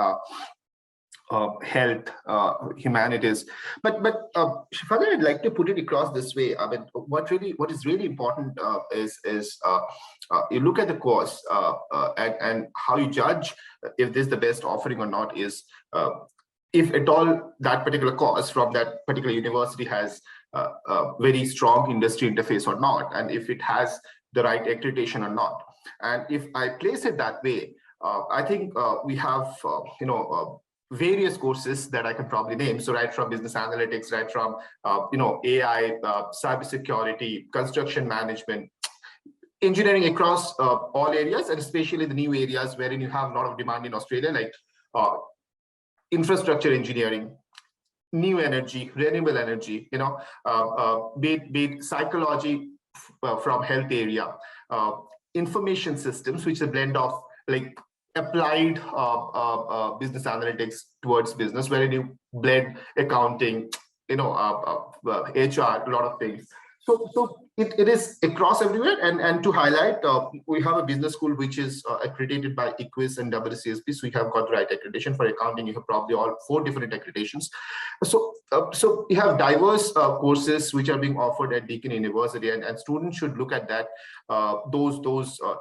health, humanities. But Shafali, I'd like to put it across this way. I mean, what is really important is you look at the course and how you judge if this is the best offering or not is if at all that particular course from that particular university has a very strong industry interface or not, and if it has the right accreditation or not. And if I place it that way, I think we have various courses that I can probably name. So right from business analytics, right from AI, cybersecurity, construction management, engineering across all areas, and especially the new areas wherein you have a lot of demand in Australia, like infrastructure engineering, new energy, renewable energy, be it psychology from health area, information systems, which is a blend of like applied business analytics towards business, wherein you blend accounting, HR, a lot of things. So it is across everywhere. And to highlight, we have a business school which is accredited by EQUIS and WCSP. So we have got the right accreditation. For accounting, you have probably all 4 different accreditations. So we have diverse courses which are being offered at Deakin University, and students should look at that, those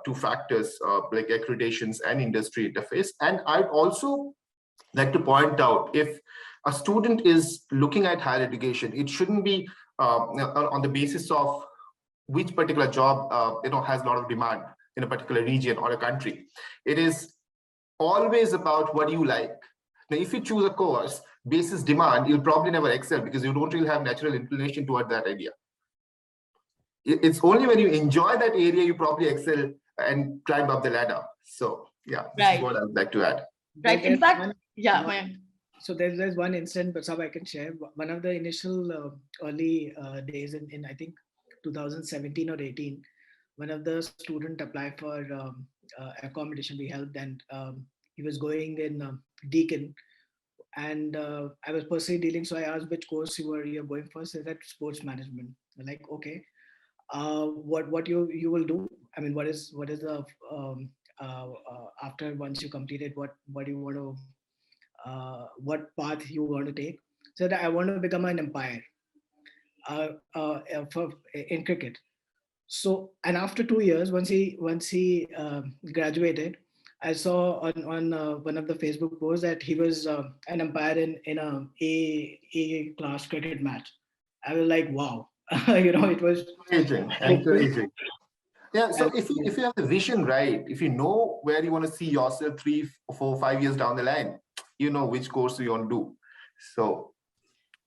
2 factors like accreditations and industry interface. And I'd also like to point out, if a student is looking at higher education, it shouldn't be on the basis of which particular job has a lot of demand in a particular region or a country. It is always about what you like. Now, if you choose a course basis demand, you'll probably never excel because you don't really have natural inclination toward that idea. It's only when you enjoy that area you probably excel and climb up the ladder. So yeah, this is what I would like to add. Right. In fact, Mayank. So there's one incident, but I can share. One of the initial early days in I think 2017 or 18, one of the student applied for accommodation. We helped, and he was going in Deakin, and I was personally dealing. So I asked which course you're going for. So that sports management. I'm like, okay, what you will do? I mean, what is the after once you complete it, what do you want to what path you want to take? So that I want to become an umpire in cricket. So, and after 2 years, once he graduated, I saw on one of the Facebook posts that he was an umpire in a class cricket match. I was like, wow, it was encouraging. Yeah, so if you have the vision right, if you know where you want to see yourself 3, 4, 5 years down the line, you know which course you want to do. So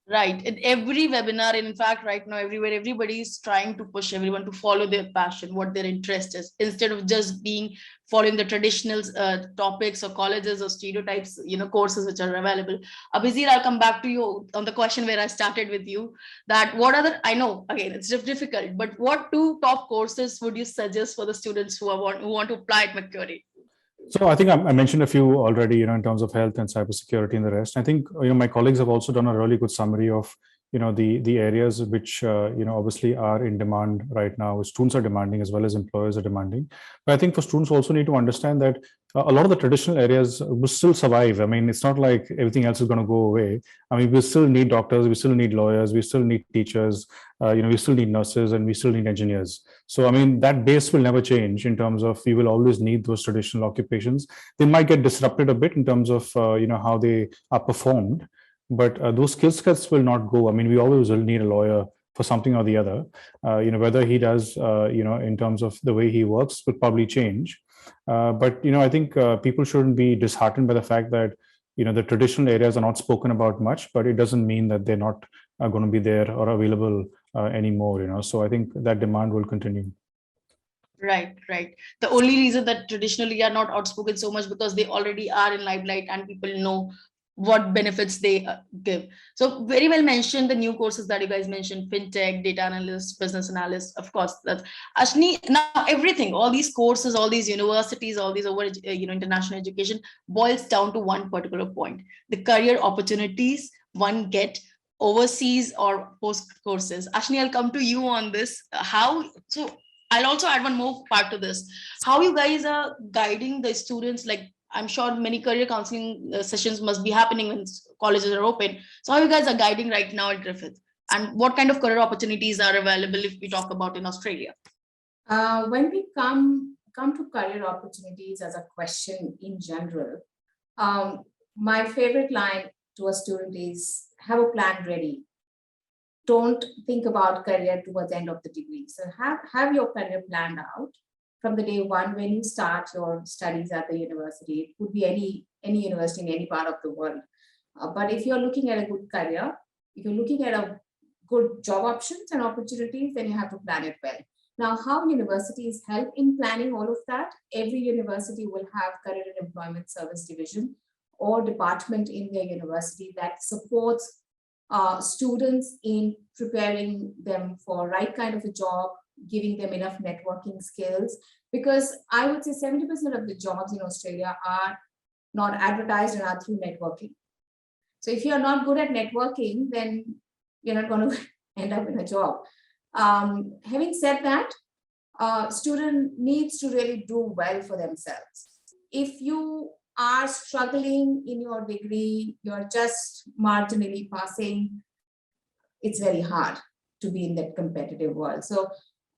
right, in every webinar, in fact, right now, everywhere, everybody is trying to push everyone to follow their passion, what their interest is, instead of just following the traditional topics or colleges or stereotypes, courses which are available. Abhizir, I'll come back to you on the question where I started with you, that what other, I know, again, it's difficult, but what 2 top courses would you suggest for the students who want to apply at Macquarie? So I think I mentioned a few already, in terms of health and cybersecurity and the rest. I think, my colleagues have also done a really good summary of, the areas which, obviously are in demand right now, which students are demanding as well as employers are demanding. But I think for students also need to understand that a lot of the traditional areas will still survive. I mean, it's not like everything else is going to go away. I mean, we still need doctors, we still need lawyers, we still need teachers, we still need nurses, and we still need engineers. So, I mean, that base will never change in terms of we will always need those traditional occupations. They might get disrupted a bit in terms of, how they are performed, but those skill sets will not go. I mean, we always will need a lawyer for something or the other. Whether he does, in terms of the way he works will probably change. But, I think people shouldn't be disheartened by the fact that, the traditional areas are not spoken about much, but it doesn't mean that they're not going to be there or available anymore, so I think that demand will continue. Right. The only reason that traditionally are not outspoken so much because they already are in limelight and people know what benefits they give. So very well mentioned, the new courses that you guys mentioned, fintech, data analyst, business analyst, of course, that's Ashni. Now everything, all these courses, all these universities, all these international education boils down to one particular point: the career opportunities one get overseas or post courses. Ashni, I'll come to you on this. I'll also add one more part to this. How you guys are guiding the students, like I'm sure many career counseling sessions must be happening when colleges are open. So how you guys are guiding right now at Griffith? And what kind of career opportunities are available if we talk about in Australia? When we come to career opportunities as a question in general, my favorite line to a student is have a plan ready. Don't think about career towards the end of the degree. So have your career planned out from the day one when you start your studies at the university. It could be any university in any part of the world. But if you're looking at a good career, if you're looking at a good job options and opportunities, then you have to plan it well. Now, how universities help in planning all of that? Every university will have career and employment service division or department in their university that supports students in preparing them for right kind of a job, giving them enough networking skills, because I would say 70% of the jobs in Australia are not advertised and are through networking. So if you're not good at networking, then you're not going to end up in a job. Having said that, student needs to really do well for themselves. If you are struggling in your degree, you're just marginally passing, it's very hard to be in that competitive world. So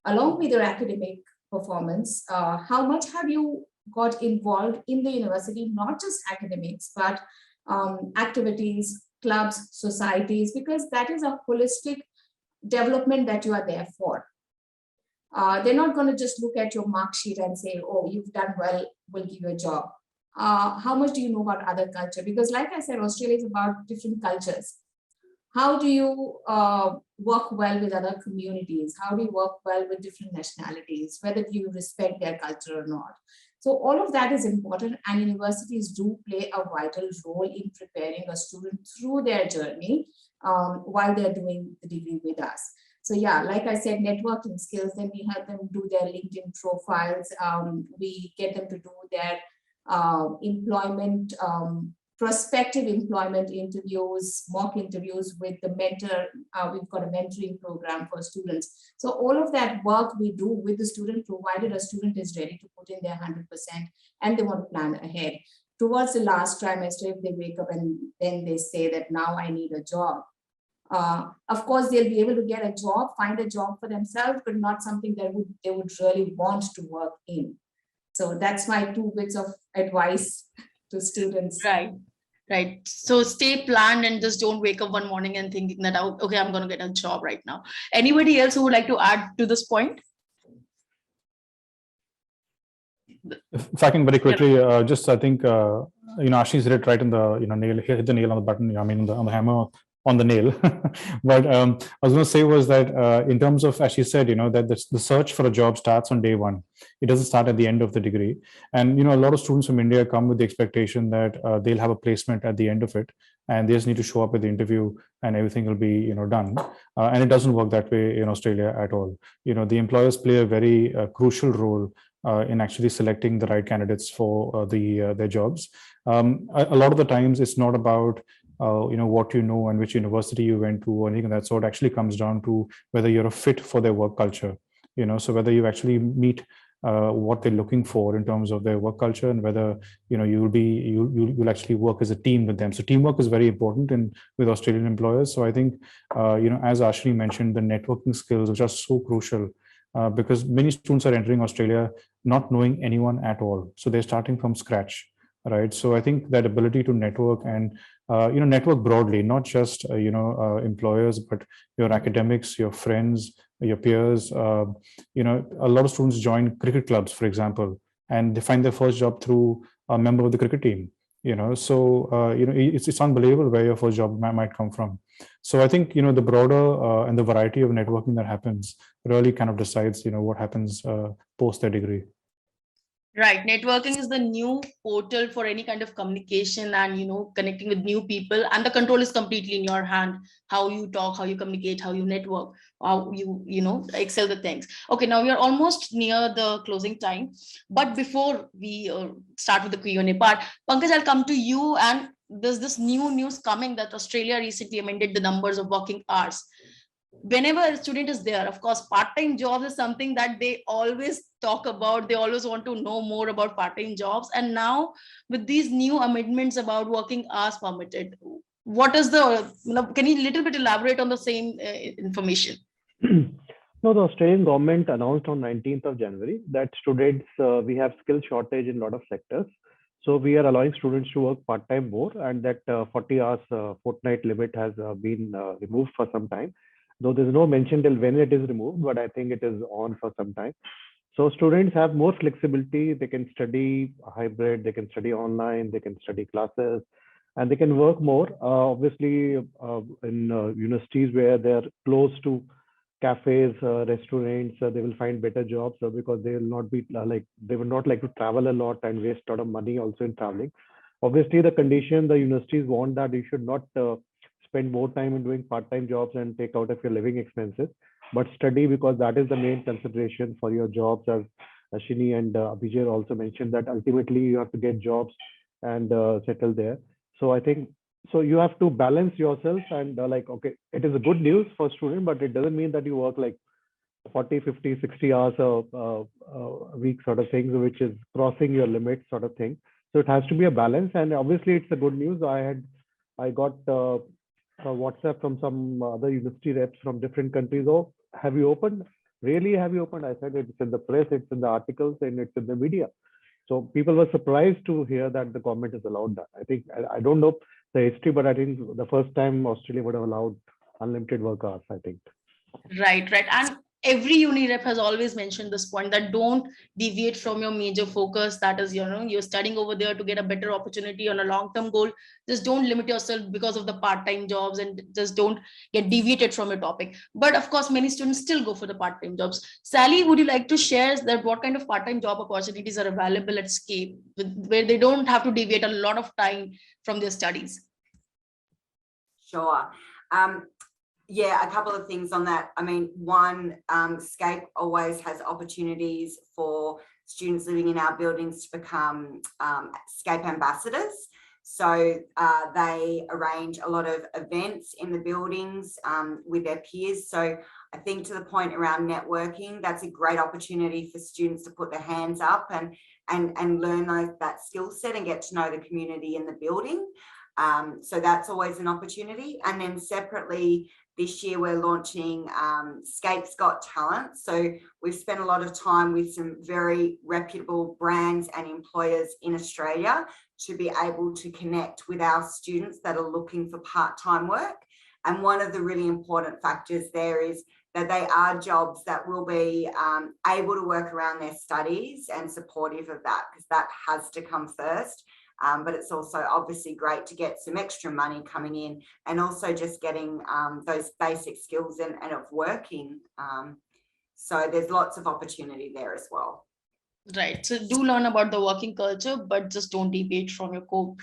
along with your academic performance, how much have you got involved in the university, not just academics, but activities clubs, societies, because that is a holistic development that you are there for. They're not going to just look at your mark sheet and say, oh, you've done well, we'll give you a job. How much do you know about other culture? Because like I said, Australia is about different cultures. How do you work well with other communities? How do you work well with different nationalities, whether you respect their culture or not? So all of that is important, and universities do play a vital role in preparing a student through their journey while they're doing the degree with us. So yeah, like I said, networking skills, then we help them do their LinkedIn profiles. We get them to do their employment, prospective employment interviews, mock interviews with the mentor. We've got a mentoring program for students. So all of that work we do with the student, provided a student is ready to put in their 100% and they want to plan ahead. Towards the last trimester, if they wake up and then they say that now I need a job, of course, they'll be able to get a job, find a job for themselves, but not something that they would really want to work in. So that's my 2 bits of advice to students. Right. Right. So stay planned and just don't wake up one morning and thinking that, oh, okay, I'm going to get a job right now. Anybody else who would like to add to this point? If I can very quickly, just I think Ashish hit it right in the nail. He hit the nail on the button. I mean, on the hammer on the nail. But I was going to say was that in terms of, as she said, that the search for a job starts on day one. It doesn't start at the end of the degree. And a lot of students from India come with the expectation that they'll have a placement at the end of it, and they just need to show up at the interview and everything will be done. And it doesn't work that way in Australia at all. The employers play a very crucial role in actually selecting the right candidates for their jobs. A lot of the times it's not about what you know and which university you went to or anything of that sort. Actually comes down to whether you're a fit for their work culture, so whether you actually meet what they're looking for in terms of their work culture, and whether you'll actually work as a team with them. So teamwork is very important with Australian employers. So I think as Ashni mentioned, the networking skills, which are so crucial, because many students are entering Australia not knowing anyone at all, so they're starting from scratch, right? So I think that ability to network and network broadly, not just employers, but your academics, your friends, your peers. A lot of students join cricket clubs, for example, and they find their first job through a member of the cricket team. It's unbelievable where your first job might come from. So I think the broader and the variety of networking that happens really kind of decides what happens post their degree. Right. Networking is the new portal for any kind of communication and, connecting with new people, and the control is completely in your hand. How you talk, how you communicate, how you network, how you, excel the things. Okay. Now we are almost near the closing time, but before we start with the Q&A part, Pankaj, I'll come to you. And there's this new news coming that Australia recently amended the numbers of working hours. Whenever a student is there, of course, part-time jobs is something that they always talk about. They always want to know more about part-time jobs. And now with these new amendments about working hours permitted, what is can you little bit elaborate on the same information? No, the Australian government announced on 19th of January that students, we have skill shortage in a lot of sectors. So we are allowing students to work part-time more, and that 40 hours fortnight limit has been removed for some time. Though there's no mention till when it is removed, but I think it is on for some time. So students have more flexibility. They can study hybrid, they can study online, they can study classes, and they can work more. Obviously, in universities where they're close to cafes, restaurants, they will find better jobs because they will not be they would not like to travel a lot and waste a lot of money also in traveling. Obviously, the condition the universities want that you should not spend more time in doing part-time jobs and take out of your living expenses, but study, because that is the main consideration for your jobs. As Ashini and Abhijay also mentioned, that ultimately you have to get jobs and settle there. So I think you have to balance yourself and okay, it is a good news for students, but it doesn't mean that you work like 40, 50, 60 hours a week sort of thing, which is crossing your limit sort of thing. So it has to be a balance, and obviously it's a good news. I got a WhatsApp from some other university reps from different countries. Oh, have you opened? Really, have you opened? I said it's in the press, it's in the articles, and it's in the media. So people were surprised to hear that the government has allowed that. I think, I don't know, the history, but I think the first time Australia would have allowed unlimited work hours, I think. Right. And every uni rep has always mentioned this point, that don't deviate from your major focus. That is, you're studying over there to get a better opportunity on a long-term goal. Just don't limit yourself because of the part-time jobs, and just don't get deviated from your topic. But of course, many students still go for the part-time jobs. Sally, would you like to share that what kind of part-time job opportunities are available at SCAPE, where they don't have to deviate a lot of time from their studies? Sure. Yeah, a couple of things on that. I mean, one, SCAPE always has opportunities for students living in our buildings to become SCAPE ambassadors. So they arrange a lot of events in the buildings with their peers. So I think to the point around networking, that's a great opportunity for students to put their hands up and learn that skill set and get to know the community in the building. So that's always an opportunity. And then separately, this year we're launching SCAPE's Got Talent. So we've spent a lot of time with some very reputable brands and employers in Australia to be able to connect with our students that are looking for part-time work. And one of the really important factors there is that they are jobs that will be able to work around their studies and supportive of that, because that has to come first. But it's also obviously great to get some extra money coming in, and also just getting those basic skills and of working. So there's lots of opportunity there as well. Right. So do learn about the working culture, but just don't deviate from your core.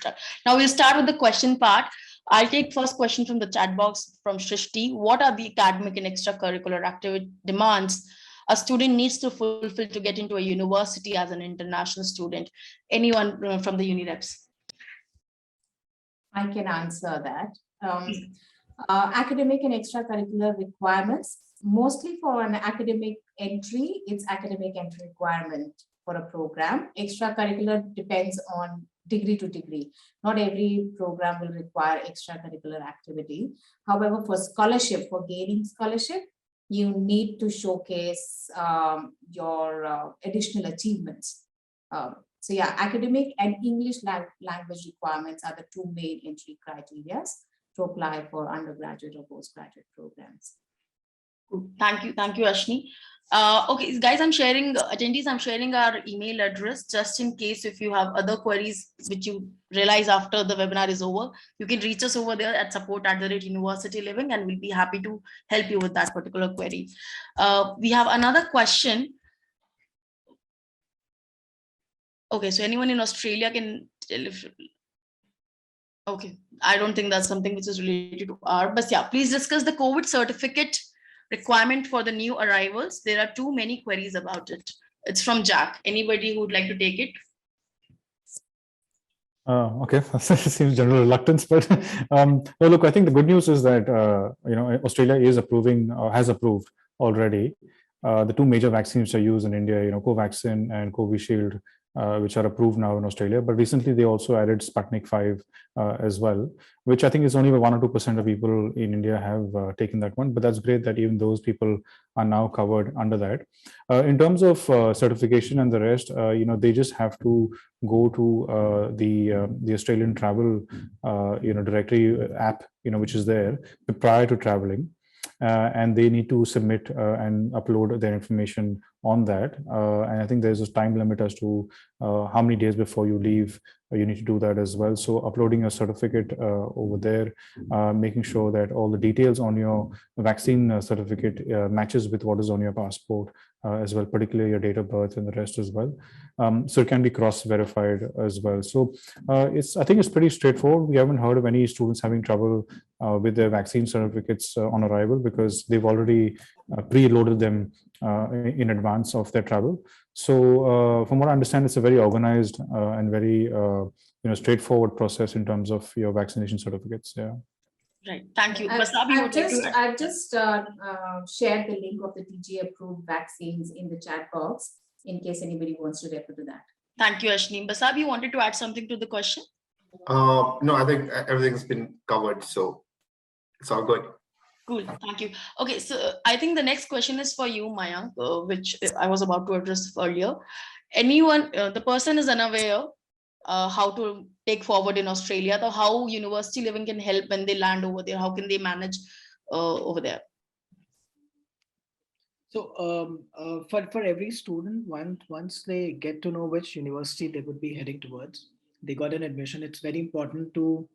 Now we'll start with the question part. I'll take first question from the chat box from Shrishti. What are the academic and extracurricular activity demands a student needs to fulfill to get into a university as an international student? Anyone from the uni reps? I can answer that. Academic and extracurricular requirements, mostly for an academic entry, it's academic entry requirement for a program. Extracurricular depends on degree to degree. Not every program will require extracurricular activity. However, for scholarship, for gaining scholarship, you need to showcase your additional achievements. So yeah, academic and English language requirements are the two main entry criteria to apply for undergraduate or postgraduate programs. Thank you, Ashni. Okay, guys, attendees, I'm sharing our email address just in case if you have other queries which you realize after the webinar is over, you can reach us over there at support@universityliving, and we'll be happy to help you with that particular query. We have another question. Okay, so anyone in Australia can tell if, okay, I don't think that's something which is related to R, but yeah, please discuss the COVID certificate requirement for the new arrivals. There are too many queries about it. It's from Jack. Anybody who would like to take it? Okay, seems general reluctance, but well, look, I think the good news is that Australia is approving, has approved already the two major vaccines are used in India, Covaxin and Covishield, which are approved now in Australia. But recently they also added Sputnik 5 as well, which I think is only 1 or 2% of people in India have taken that one. But that's great that even those people are now covered under that. In terms of certification and the rest, they just have to go to the Australian travel directory app, which is there prior to traveling. And they need to submit and upload their information on that. And I think there's a time limit as to how many days before you leave, you need to do that as well. So uploading a certificate over there, making sure that all the details on your vaccine certificate matches with what is on your passport as well, particularly your date of birth and the rest as well. So it can be cross-verified as well. So I think it's pretty straightforward. We haven't heard of any students having trouble with their vaccine certificates on arrival because they've already preloaded them in advance of their travel. So from what I understand, it's a very organized and very straightforward process in terms of your vaccination certificates. Yeah. Right. Thank you. I've just shared the link of the TGA approved vaccines in the chat box in case anybody wants to refer to that. Thank you, Ashni. Basab, you wanted to add something to the question? No, I think everything's been covered, so it's all good. Cool, thank you. Okay, so I think the next question is for you, Mayank, which I was about to address earlier. Anyone, the person is unaware how to take forward in Australia? So how university living can help when they land over there? How can they manage over there? So for every student, once they get to know which university they would be heading towards, they got an admission. It's very important to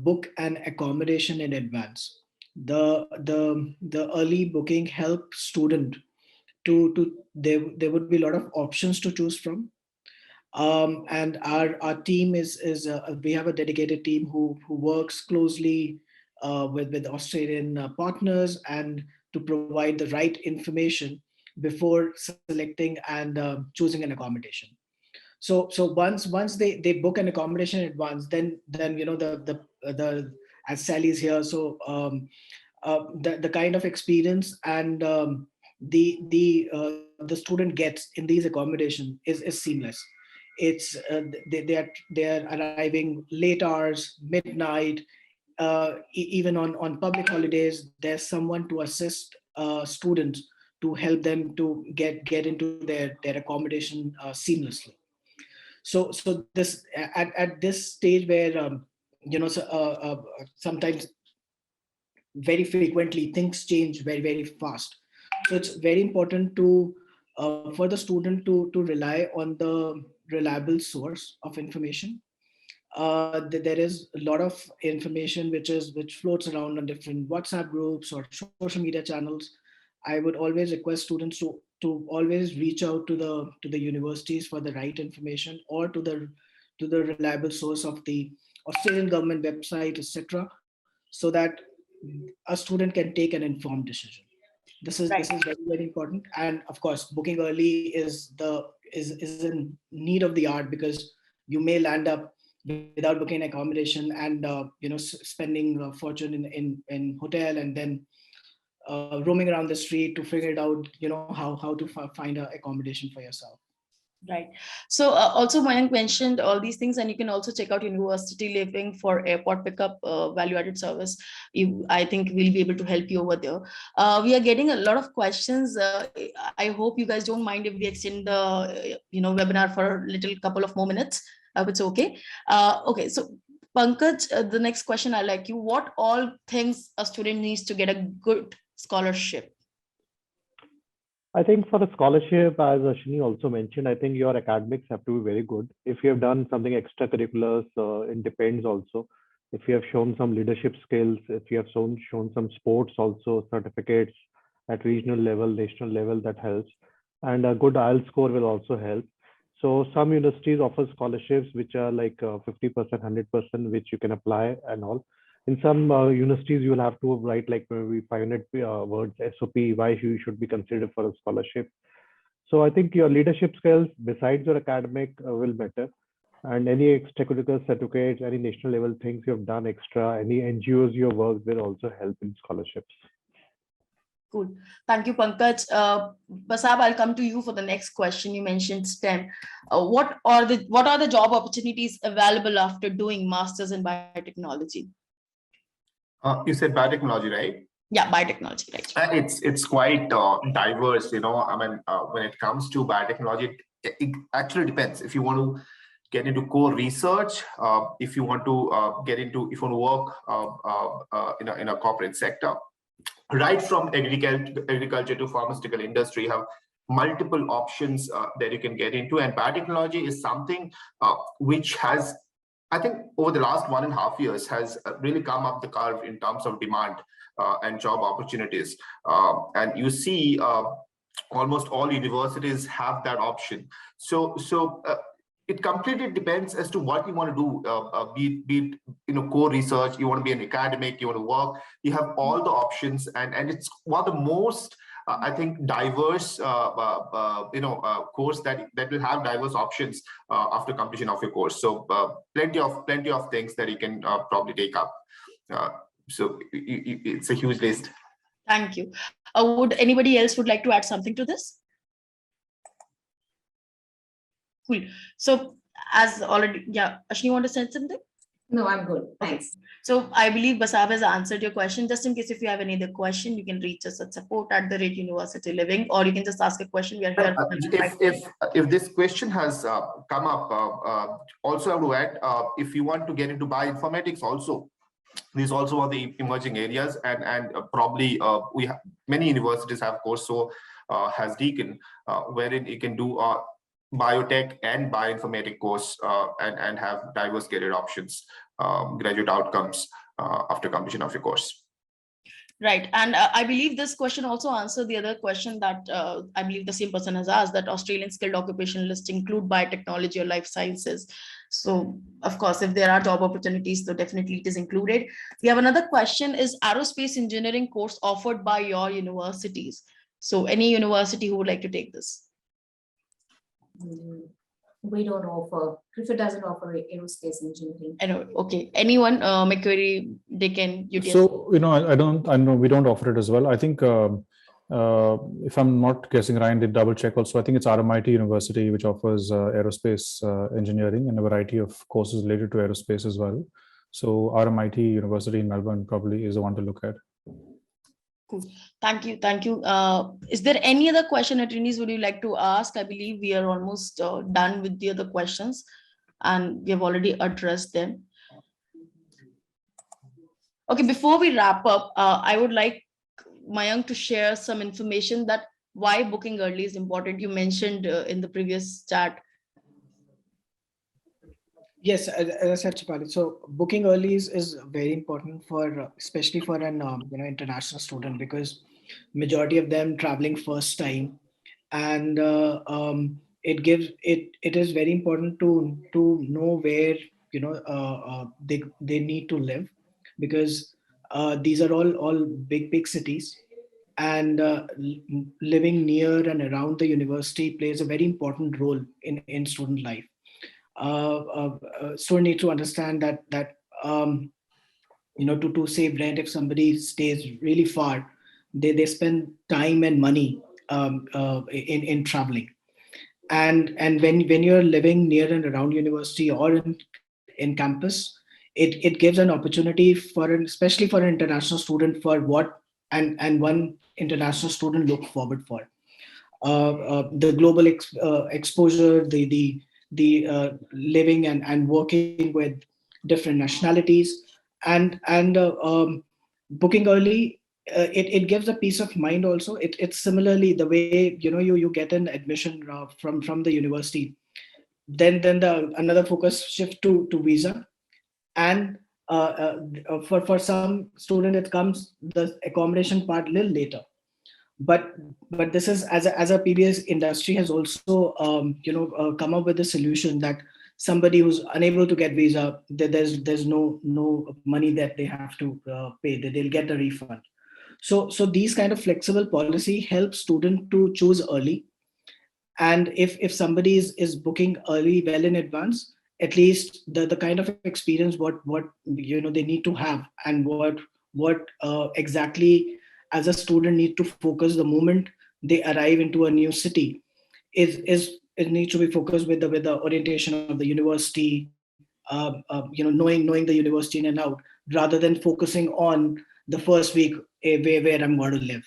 book an accommodation in advance. The early booking helps student to there would be a lot of options to choose from. And our team is we have a dedicated team who works closely with Australian partners and to provide the right information before selecting and choosing an accommodation. So once they book an accommodation in advance, then the as Sally is here, so the kind of experience and the student gets in these accommodation is seamless. It's they are arriving late hours, midnight, even on public holidays. There's someone to assist students to help them to get into their accommodation seamlessly. So this at this stage where sometimes very frequently things change very very fast, so it's very important to for the student to rely on the reliable source of information. There is a lot of information which floats around on different WhatsApp groups or social media channels. I would always request students to always reach out to the universities for the right information, or to the reliable source of the Australian government website, etc., so that a student can take an informed decision. This Right. is very very important. And of course, booking early is in need of the art, because you may land up without booking accommodation and spending a fortune in hotel, and then roaming around the street to figure it out, how to find a accommodation for yourself. Right. So also Mayank mentioned all these things, and you can also check out University Living for airport pickup value-added service. I think we'll be able to help you over there. We are getting a lot of questions. I hope you guys don't mind if we extend the webinar for a little couple of more minutes. It's okay. Okay. So Pankaj, the next question I like you. What all things a student needs to get a good scholarship? I think for a scholarship, as Ashini also mentioned, I think your academics have to be very good. If you have done something extracurriculars, it depends also. If you have shown some leadership skills, if you have shown some sports also, certificates at regional level, national level, that helps. And a good IELTS score will also help. So some universities offer scholarships which are like 50%, 100%, which you can apply and all. In some universities, you will have to write like maybe 500 words SOP why you should be considered for a scholarship. So I think your leadership skills besides your academic will matter. And any extracurricular certificates, any national level things you have done extra, any NGOs you have worked will also help in scholarships. Cool. Thank you, Pankaj. Basab, I'll come to you for the next question. You mentioned STEM. What are the job opportunities available after doing masters in biotechnology? You said biotechnology, right? Yeah, biotechnology, right? It's quite diverse, I mean, when it comes to biotechnology, it actually depends. If you want to get into core research, if you want to if you want to work in a corporate sector, right from agriculture to pharmaceutical industry, you have multiple options that you can get into. And biotechnology is something which has, I think, over the last 1.5 years has really come up the curve in terms of demand and job opportunities. And you see almost all universities have that option. So it completely depends as to what you want to do, be it core research, you want to be an academic, you want to work, you have all the options. And it's one of the most I think diverse course that will have diverse options after completion of your course. So plenty of things that you can probably take up. So it's a huge list. Thank you. Would anybody else would like to add something to this? Cool. So as already, yeah, Ashni, you want to say something? No, I'm good. Thanks. So I believe Basab has answered your question. Just in case if you have any other question, you can reach us at support@university living, or you can just ask a question. We are here. If this question has come up, also I would add, if you want to get into bioinformatics also, this is also one of the emerging areas, and probably we have many universities have course. So has Deakin, wherein you can do biotech and bioinformatic course and have diverse career options, graduate outcomes after completion of your course. Right. And I believe this question also answered the other question that I believe the same person has asked, that Australian skilled occupation list include biotechnology or life sciences. So of course, if there are job opportunities, so definitely it is included. We have another question: is aerospace engineering course offered by your universities? So any university who would like to take this? We don't offer, Griffith doesn't offer aerospace engineering. I know. Okay. Anyone, Macquarie, Deakin, UTS? So, I know we don't offer it as well. I think if I'm not guessing, Ryan did double check also. I think it's RMIT University, which offers aerospace engineering and a variety of courses related to aerospace as well. So RMIT University in Melbourne probably is the one to look at. Cool. Thank you. Thank you. Is there any other question, attorneys, would you like to ask? I believe we are almost done with the other questions and we have already addressed them. Okay, before we wrap up, I would like Mayank to share some information that why booking early is important. You mentioned in the previous chat. Yes, as I said, Chapali, so booking early is very important for, especially for an international student, because majority of them traveling first time, and it is very important to know where they need to live, because these are all big cities, and living near and around the university plays a very important role in student life. Student need to understand that to save rent, if somebody stays really far, they spend time and money in traveling, and when you're living near and around university or in campus, it gives an opportunity especially for an international student, for what and one international student look forward for the global exposure, the living and working with different nationalities, and booking early, it gives a peace of mind also. It's similarly the way you get an admission from the university, then another focus shift to visa, and for some student it comes the accommodation part a little later. But this is, as a PBS industry has also come up with a solution that somebody who's unable to get visa, there's no money that they have to pay, that they'll get a refund. So these kind of flexible policy helps student to choose early, and if somebody is booking early well in advance, at least the kind of experience what they need to have, and what exactly as a student need to focus the moment they arrive into a new city, is it needs to be focused with the orientation of the university, knowing the university in and out, rather than focusing on the first week, where I'm going to live,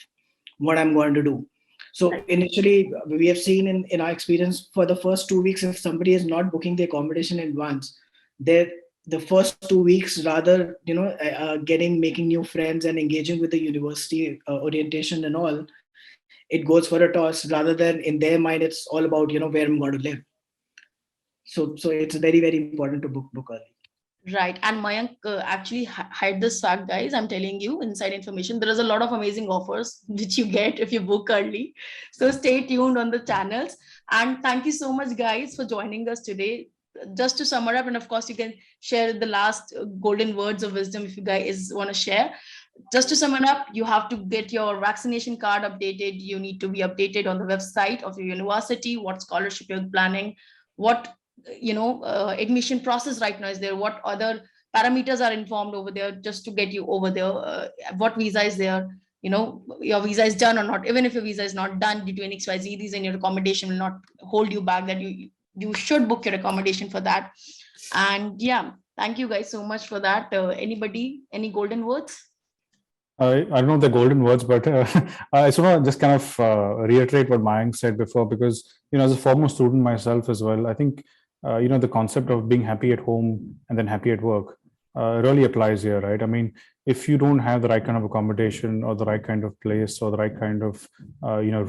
what I'm going to do. So initially, we have seen in our experience, for the first 2 weeks, if somebody is not booking the accommodation in advance, the first 2 weeks, rather making new friends and engaging with the university orientation and all, it goes for a toss, rather than in their mind it's all about where I'm going to live. So it's very, very important to book early. Right. And Mayank actually hide this fact, guys. I'm telling you, inside information. There is a lot of amazing offers which you get if you book early. So stay tuned on the channels. And thank you so much, guys, for joining us today. Just to sum up, and of course, you can share the last golden words of wisdom if you guys want to share. Just to sum it up, you have to get your vaccination card updated. You need to be updated on the website of your university, what scholarship you're planning, what admission process right now is there, what other parameters are informed over there just to get you over there, what visa is there, your visa is done or not. Even if your visa is not done due to any XYZ reason, your accommodation will not hold you back, that you should book your accommodation for that. And yeah, Thank you guys so much for that. Anybody, any golden words? I don't know the golden words, but I just want to just kind of reiterate what Mayank said before, because as a former student myself as well, I think the concept of being happy at home and then happy at work really applies here, right? I mean, if you don't have the right kind of accommodation or the right kind of place or the right kind of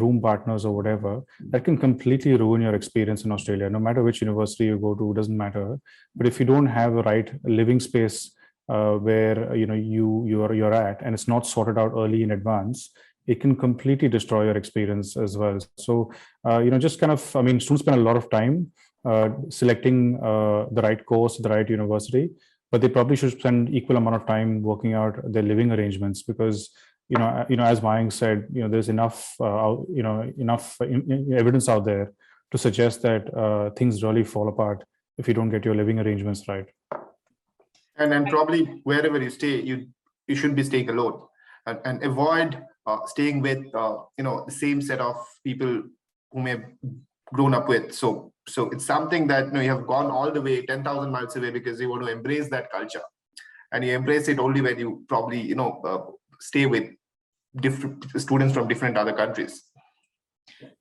room partners or whatever, that can completely ruin your experience in Australia. No matter which university you go to, doesn't matter. But if you don't have the right living space where you're at, and it's not sorted out early in advance, it can completely destroy your experience as well. So just kind of, I mean, students spend a lot of time selecting the right course, the right university, but they probably should spend equal amount of time working out their living arrangements, because as Mayank said, there's enough evidence out there to suggest that things really fall apart if you don't get your living arrangements right. And probably wherever you stay, you shouldn't be staying alone, and avoid staying with the same set of people whom you have grown up with. So it's something that you have gone all the way 10,000 miles away because you want to embrace that culture, and you embrace it only when you probably stay with different students from different other countries.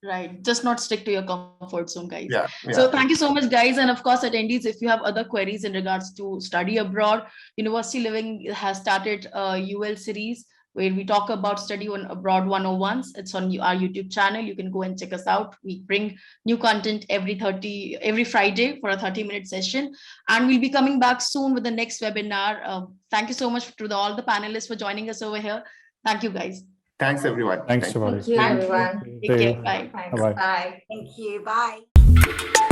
Right, just not stick to your comfort zone, guys. Yeah. So thank you so much, guys. And of course, attendees, if you have other queries in regards to study abroad, University Living has started a UL series where we talk about study on abroad 101s. It's on our YouTube channel. You can go and check us out. We bring new content every Friday for a 30-minute session, and we'll be coming back soon with the next webinar. Thank you so much to all the panelists for joining us over here. Thank you, guys. Thanks, everyone. Thanks, Shivali. Thank you, everyone. Take care. Bye. Thanks. Bye-bye. Bye. Thank you. Bye.